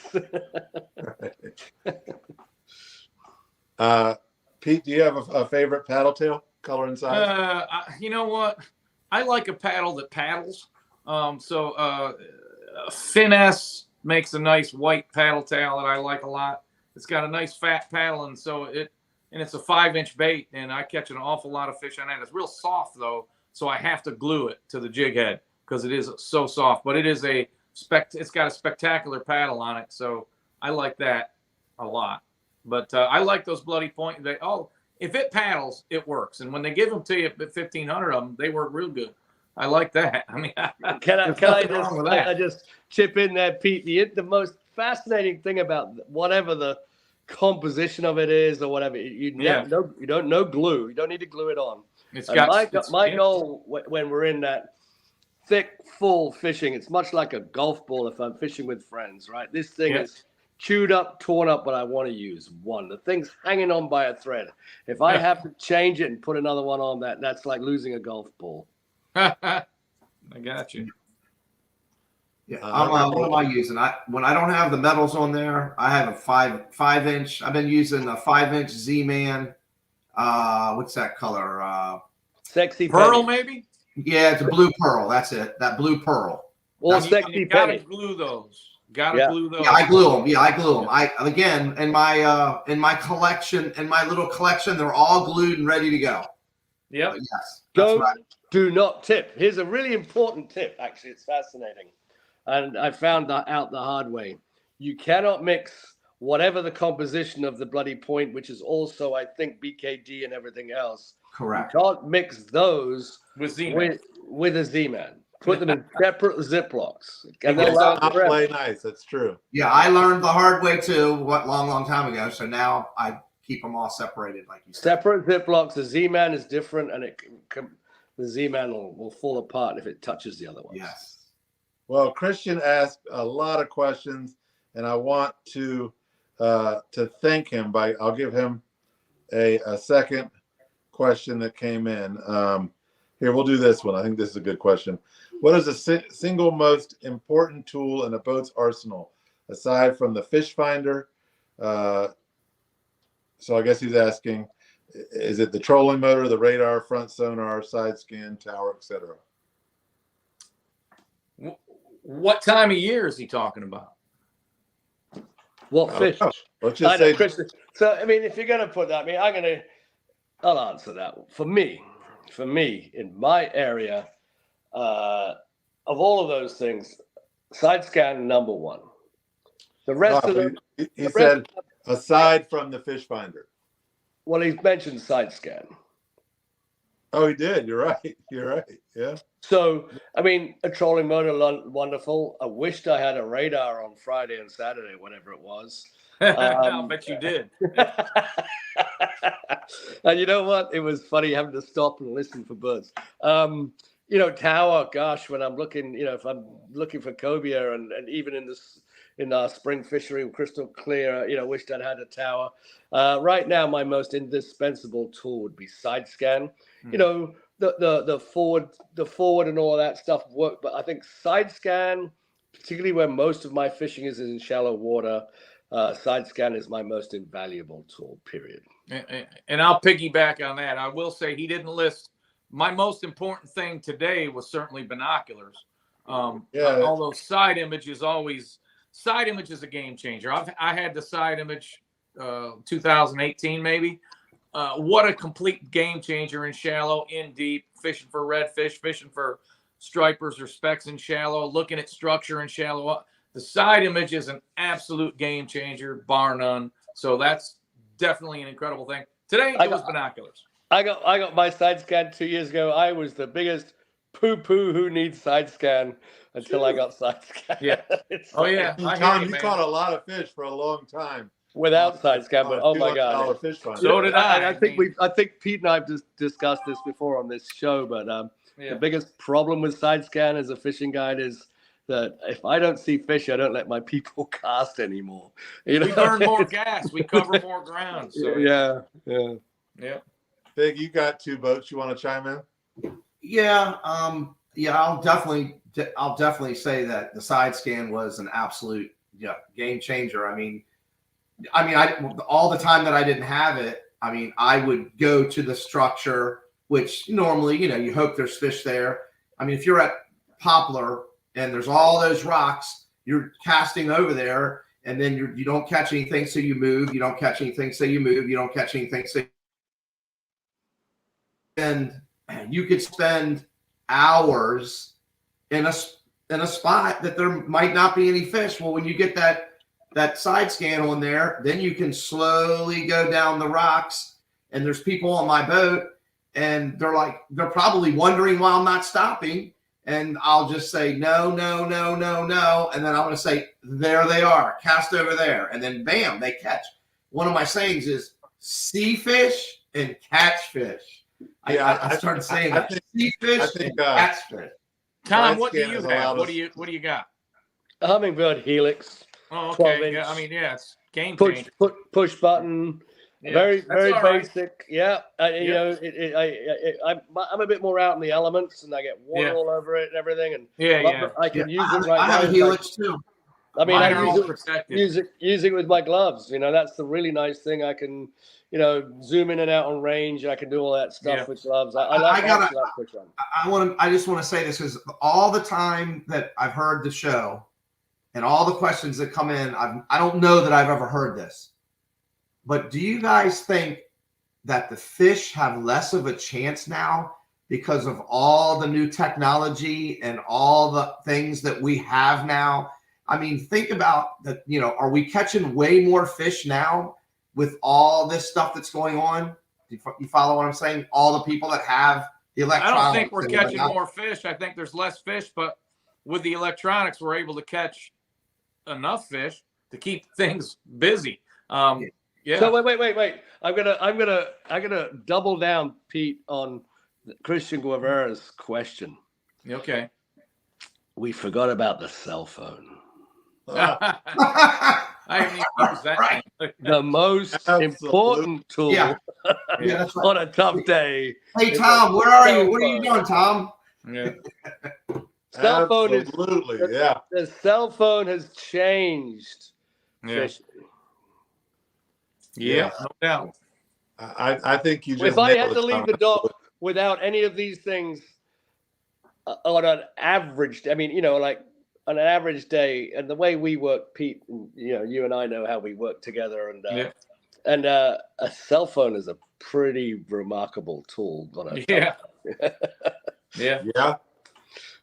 Pete, do you have a favorite paddle tail, color and size? You know what? I like a paddle that paddles. Finesse makes a nice white paddle tail that I like a lot. It's got a nice fat paddle, and it's a 5-inch bait, and I catch an awful lot of fish on that. It's real soft though, so I have to glue it to the jig head because it is so soft. But it is it's got a spectacular paddle on it, so I like that a lot. But I like those bloody point. If it paddles, it works. And when they give them to you at 1,500 of them, they work real good. I like that. I mean, can I just chip in there, Pete? The most fascinating thing about whatever the composition of it is or whatever, you don't know glue. You don't need to glue it on. My goal when we're in that thick, full fishing, it's much like a golf ball if I'm fishing with friends, right? This thing is chewed up, torn up, but I want to use one. The thing's hanging on by a thread. If I have to change it and put another one on that's like losing a golf ball. I got you. Yeah, what am I using? When I don't have the metals on there, I have a 5-inch. I've been using a 5-inch Z-Man. What's that color? Sexy pearl, penny. maybe. Yeah, it's a blue pearl. That's it. That blue pearl. Or sexy gotta penny. glue those. Glue those. Yeah, I glue them. Yeah, I glue them. Again in my collection, in my little collection, they're all glued and ready to go. Yep. Yes. Do not tip. Here's a really important tip. Actually, it's fascinating, and I found that out the hard way. You cannot mix whatever the composition of the bloody point, which is also, I think, BKD and everything else. Correct. You can't mix those with Z-Man. With a Z-Man. Put them in separate Ziplocs. And they'll not play nice. That's true. Yeah, I learned the hard way too. Long time ago. So now I keep them all separated, like you said. Separate Ziplocs. The Z-Man is different, and the Z-Man will fall apart if it touches the other ones. Yes. Well, Christian asked a lot of questions, and I want to thank him I'll give him a second question that came in. Here, we'll do this one. I think this is a good question. What is the single most important tool in a boat's arsenal, aside from the fish finder? So I guess he's asking, is it the trolling motor, the radar, front sonar, side scan, tower, etc.? What time of year is he talking about? What fish? Let's just say. So, I mean, if you're going to put that, I'll answer that. For me, in my area, of all of those things, side scan number one. The rest of them. He said, aside from the fish finder. Well, he's mentioned side scan. Oh, he did. You're right. Yeah. So, I mean, a trolling motor, wonderful. I wished I had a radar on Friday and Saturday, whatever it was. I'll bet you did. And you know what? It was funny having to stop and listen for birds. Tower, gosh, when I'm looking, if I'm looking for cobia and even in our spring fishery, crystal clear, wished I'd had a tower. Right now, my most indispensable tool would be side scan. The forward and all of that stuff work, but I think side scan, particularly where most of my fishing is in shallow water, side scan is my most invaluable tool, period. And I'll piggyback on that. I will say he didn't list my most important thing today was certainly binoculars. Although side image is a game changer. I had the side image 2018 maybe. What a complete game changer in shallow, in deep, fishing for redfish, fishing for stripers or specks in shallow, looking at structure in shallow. The side image is an absolute game changer, bar none. So that's definitely an incredible thing. Today it was binoculars. I got my side scan 2 years ago. I was the biggest poo-poo who needs side scan until I got side scan. Yeah. Tom, you caught a lot of fish for a long time without side scan, but oh my God. So did I. I think Pete and I have discussed this before on this show, but the biggest problem with side scan as a fishing guide is that if I don't see fish, I don't let my people cast anymore. We burn more gas. We cover more ground. So. Yeah. Big, you got 2 boats. You want to chime in? Yeah. I'll definitely say that the side scan was an absolute game changer. I mean, all the time that I didn't have it, I would go to the structure, which normally, you hope there's fish there. I mean, if you're at Poplar and there's all those rocks, you're casting over there, and then you don't catch anything, so you move. You don't catch anything, so you move. You don't catch anything, so and you could spend hours in a spot that there might not be any fish. Well, when you get that side scan on there, then you can slowly go down the rocks, and there's people on my boat, and they're probably wondering why I'm not stopping. And I'll just say, no. And then I'm going to say, there they are, cast over there. And then bam, they catch. One of my sayings is see fish and catch fish. I started saying that. See fish and catch fish. Tom, what do you have? What do you got? A hummingbird helix. Oh, okay. Yeah, I mean, yeah, it's game changer. Push button. Yeah, very basic. Right. Yeah, you know, I'm a bit more out in the elements, and I get water all over it and everything. And I can use it right now. I have a helix too. I mean, I use it with my gloves. You know, that's the really nice thing. I can, you know, zoom in and out on range. I can do all that stuff with gloves. I just want to say this because all the time that I've heard the show and all the questions that come in, I don't know that I've ever heard this. But do you guys think that the fish have less of a chance now because of all the new technology and all the things that we have now? I mean, think about that. You know, are we catching way more fish now with all this stuff that's going on? You follow what I'm saying? All the people that have the electronics. I don't think we're catching more fish. I think there's less fish, but with the electronics, we're able to catch enough fish to keep things busy. Yeah. So wait. I'm gonna double down, Pete, on Christian Guevara's question. Okay. We forgot about the cell phone. I didn't even use that. Right. The most important tool on a tough day. Hey, Tom, where are you? What are you doing, Tom? Yeah. Cell phone The cell phone has changed. Fishing. Yeah, no doubt. I think you just. If I had to leave the dock without any of these things on an average, I mean, you know, like on an average day, and the way we work, Pete, you know, you and I know how we work together, and a cell phone is a pretty remarkable tool. Yeah.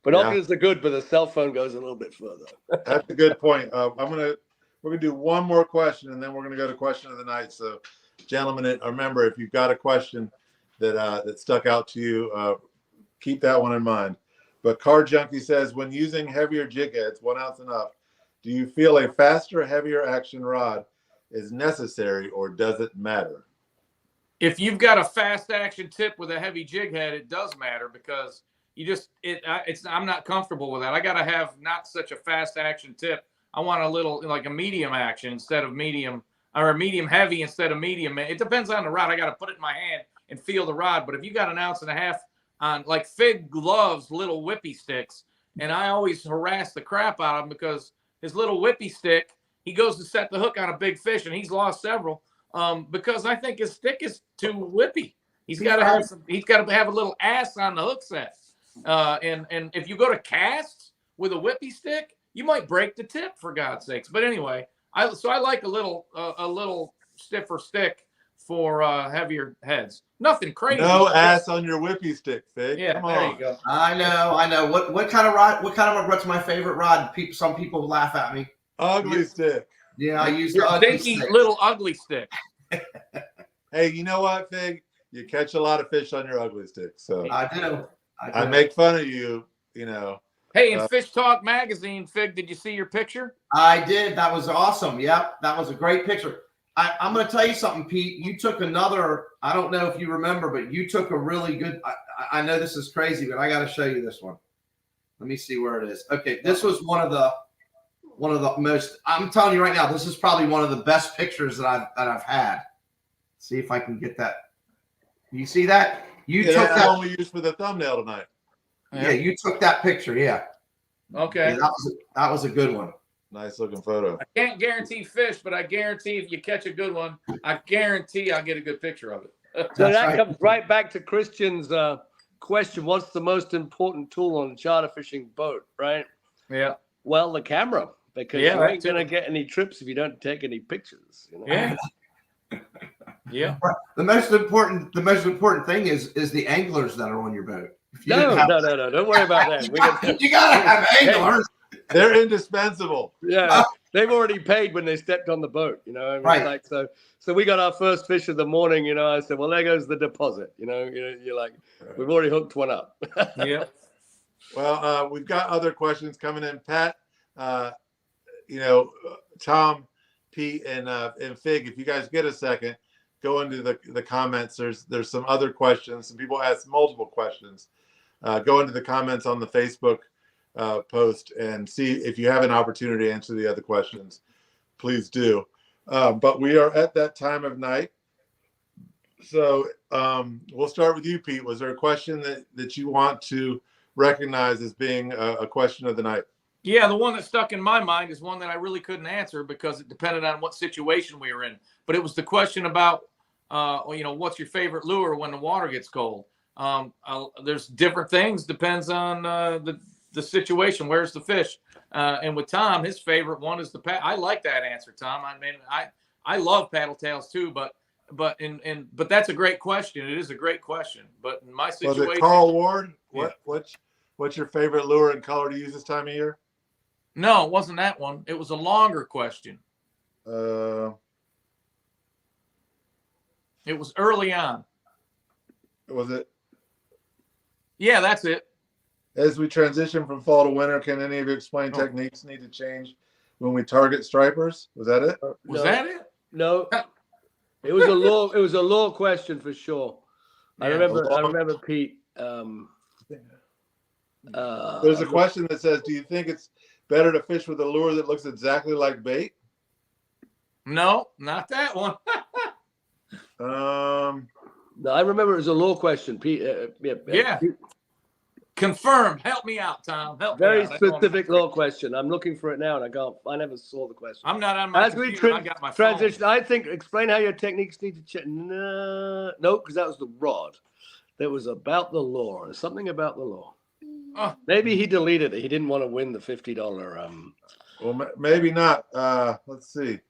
Binoculars are good, but the cell phone goes a little bit further. That's a good point. We're gonna do one more question, and then we're gonna go to question of the night. So, gentlemen, remember, if you've got a question that stuck out to you, keep that one in mind. But Car Junkie says, when using heavier jig heads, 1 ounce and up, do you feel a faster, heavier action rod is necessary, or does it matter? If you've got a fast action tip with a heavy jig head, it does matter because I'm not comfortable with that. I got to have not such a fast action tip. I want a little, like a medium action instead of medium, or a medium heavy instead of medium. It depends on the rod. I got to put it in my hand and feel the rod. But if you got 1.5 ounces on, like Fig loves little whippy sticks, and I always harass the crap out of him because his little whippy stick, he goes to set the hook on a big fish, and he's lost several because I think his stick is too whippy. He's got to have a little ass on the hook set. And if you go to cast with a whippy stick, you might break the tip, for God's sakes. But anyway, I like a little stiffer stick for heavier heads. Nothing crazy. No ass on your whippy stick, Fig. Yeah, come on. there you go. I know. What kind of rod? What's my favorite rod? Some people laugh at me. Ugly stick. Yeah, I use the ugly stinky little ugly stick. Hey, you know what, Fig? You catch a lot of fish on your ugly stick. So I do. I make fun of you. You know. Hey, in Fish Talk magazine, Fig, did you see your picture? I did. That was awesome. Yep, that was a great picture. I'm going to tell you something, Pete. You took another, I don't know if you remember, but you took a really good, I know this is crazy, but I got to show you this one. Let me see where it is. Okay, this was one of the most, I'm telling you right now, this is probably one of the best pictures that I've had. See if I can get that. You see that? You took that one we used for the thumbnail tonight. Yeah, you took that picture. Yeah. Okay. Yeah, that was a good one. Nice looking photo. I can't guarantee fish, but I guarantee if you catch a good one, I guarantee I'll get a good picture of it. So that comes right back to Christian's question. What's the most important tool on a charter fishing boat, right? Yeah. Well, the camera, because you ain't going to get any trips if you don't take any pictures. You know? Yeah. Yeah. The most important thing is the anglers that are on your boat. No. Don't worry about that. You gotta have anglers. They're indispensable. Yeah, they've already paid when they stepped on the boat. You know, I mean, Right. it's like, so we got our first fish of the morning. You know, I said, well, there goes the deposit. You know, you're like, we've already hooked one up. Yeah. Well, we've got other questions coming in. Pat, Tom, Pete, and Fig, if you guys get a second, go into the comments. There's some other questions. Some people asked multiple questions. Go into the comments on the Facebook post and see if you have an opportunity to answer the other questions. Please do. But we are at that time of night. So we'll start with you, Pete. Was there a question that you want to recognize as being a question of the night? Yeah, the one that stuck in my mind is one that I really couldn't answer because it depended on what situation we were in. But it was the question about, what's your favorite lure when the water gets cold? There's different things. Depends on the situation. Where's the fish? And with Tom, his favorite one is the I like that answer, Tom. I mean, I love paddle tails too, but that's a great question. It is a great question. But in my situation, was it Carl Ward? Yeah. What's your favorite lure and color to use this time of year? No, it wasn't that one. It was a longer question. It was early on. Was it? Yeah, that's it. As we transition from fall to winter, can any of you explain techniques need to change when we target stripers? Was that it? Was that it? No. It was a lure question for sure. I remember Pete. There's a question that says, do you think it's better to fish with a lure that looks exactly like bait? No, not that one. No, I remember it was a lure question, Pete. Yeah. Confirm. Help me out, Tom. Very specific lure question. I'm looking for it now, and I never saw the question. I'm not on my computer. I got my transition. Phone. I think explain how your techniques need to change. No, because that was the rod. That was about the lure. Something about the lure. Maybe he deleted it. He didn't want to win the $50. Well, maybe not. Let's see.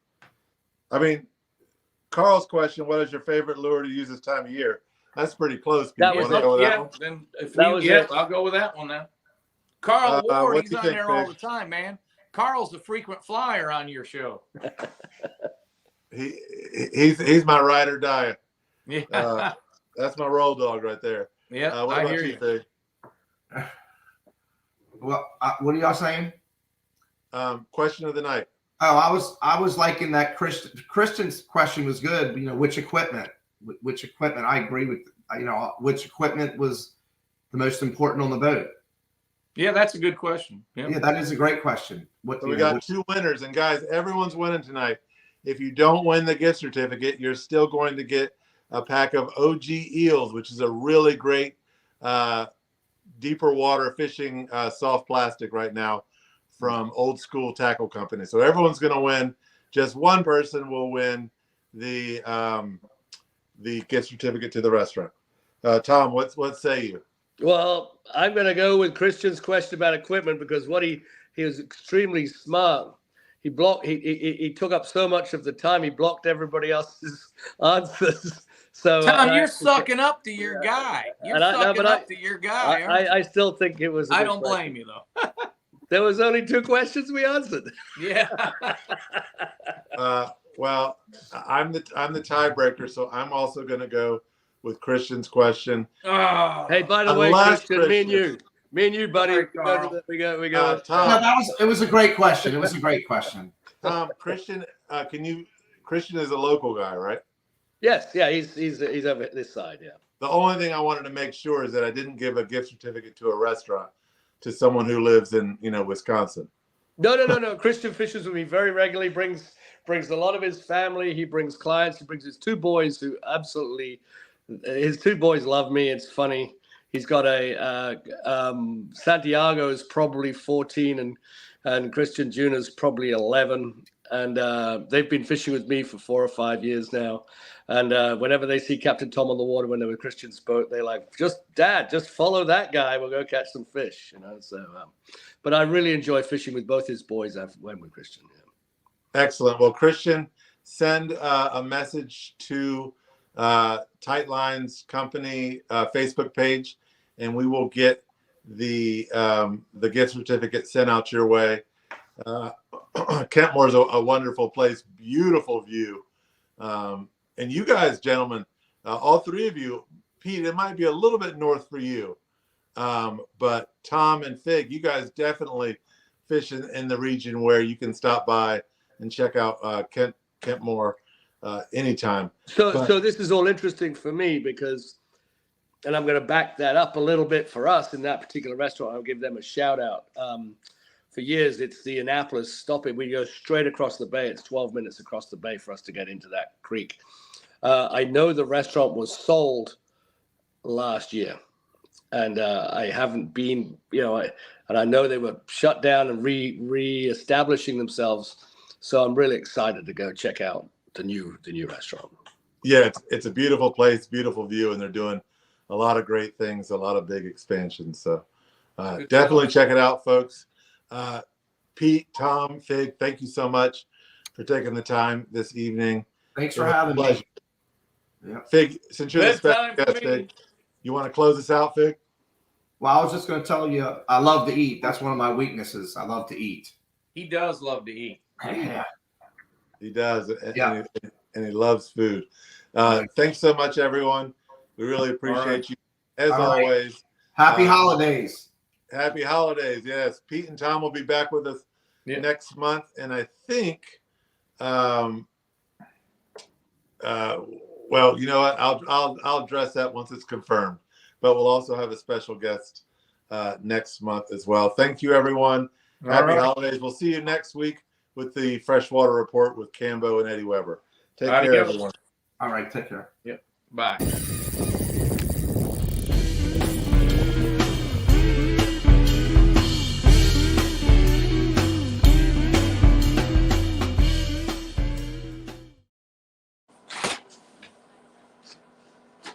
I mean, Carl's question: what is your favorite lure to use this time of year? That's pretty close. Then I'll go with that one then. Carl Ward, he's on there all the time, man. Carl's a frequent flyer on your show. He's my ride or die. Yeah, that's my roll dog right there. Yeah, what about you, Fig? Well, what are y'all saying? Question of the night. Oh, I was liking that. Christian's question was good. Which equipment? Which equipment? I agree with. Which equipment was the most important on the boat? Yeah, that's a good question. Yeah, that is a great question. So we got two winners, and guys, everyone's winning tonight. If you don't win the gift certificate, you're still going to get a pack of OG Eels, which is a really great deeper water fishing soft plastic right now from Old Skool Tackle Company. So everyone's going to win. Just one person will win the gift certificate to the restaurant. Tom, what say you? Well, I'm going to go with Christian's question about equipment because he was extremely smart. He took up so much of the time. He blocked everybody else's answers. So Tom, you're sucking up to your guy. You're sucking up to your guy. I still think it was. I don't blame you though. There was only two questions we answered. Yeah. Well, I'm the tiebreaker, so I'm also going to go with Christian's question. Oh. Hey, by the way, Christian, me and you, buddy. We go. Tom. No, it was a great question. It was a great question. Tom, Christian, Christian is a local guy, right? Yes, yeah, he's over this side, yeah. The only thing I wanted to make sure is that I didn't give a gift certificate to a restaurant to someone who lives in, Wisconsin. No. Christian fishes with me very regularly, brings a lot of his family. He brings clients. He brings his two boys his two boys love me. It's funny. He's got Santiago is probably 14 and Christian Jr.'s probably 11. And they've been fishing with me for 4 or 5 years now. And whenever they see Captain Tom on the water when they're with Christian's boat, they're like, Dad, just follow that guy. We'll go catch some fish, So, but I really enjoy fishing with both his boys. I've went with Christian. Yeah. Excellent. Well, Christian, send a message to Tight Lines Company Facebook page and we will get the gift certificate sent out your way. Kentmore is a wonderful place, beautiful view. And you guys, gentlemen, all three of you, Pete, it might be a little bit north for you. But Tom and Fig, you guys definitely fish in the region where you can stop by and check out Kentmore anytime. So this is all interesting for me because, and I'm going to back that up a little bit for us in that particular restaurant. I'll give them a shout out. For years, it's the Annapolis stopping. We go straight across the bay. It's 12 minutes across the bay for us to get into that creek. I know the restaurant was sold last year, and I haven't been, and I know they were shut down and re-establishing themselves. So I'm really excited to go check out the new restaurant. Yeah, it's a beautiful place, beautiful view, and they're doing a lot of great things, a lot of big expansions. So definitely check it out, folks. Pete, Tom, Fig, thank you so much for taking the time this evening. Thanks for having me. Yeah. Fig, since you're the special guest, Fig, you want to close us out, Fig? Well, I was just going to tell you, I love to eat. That's one of my weaknesses. I love to eat. He does love to eat. Yeah. He does, and he loves food. Thanks so much, everyone. We really appreciate you, as always. Happy holidays. Happy holidays, yes. Pete and Tom will be back with us next month, and I think, well, you know what? I'll address that once it's confirmed. But we'll also have a special guest next month as well. Thank you, everyone. Happy holidays. We'll see you next week with the Freshwater Report with Cambo and Eddie Weber. Take care, everyone. All right, take care. Yep. Bye.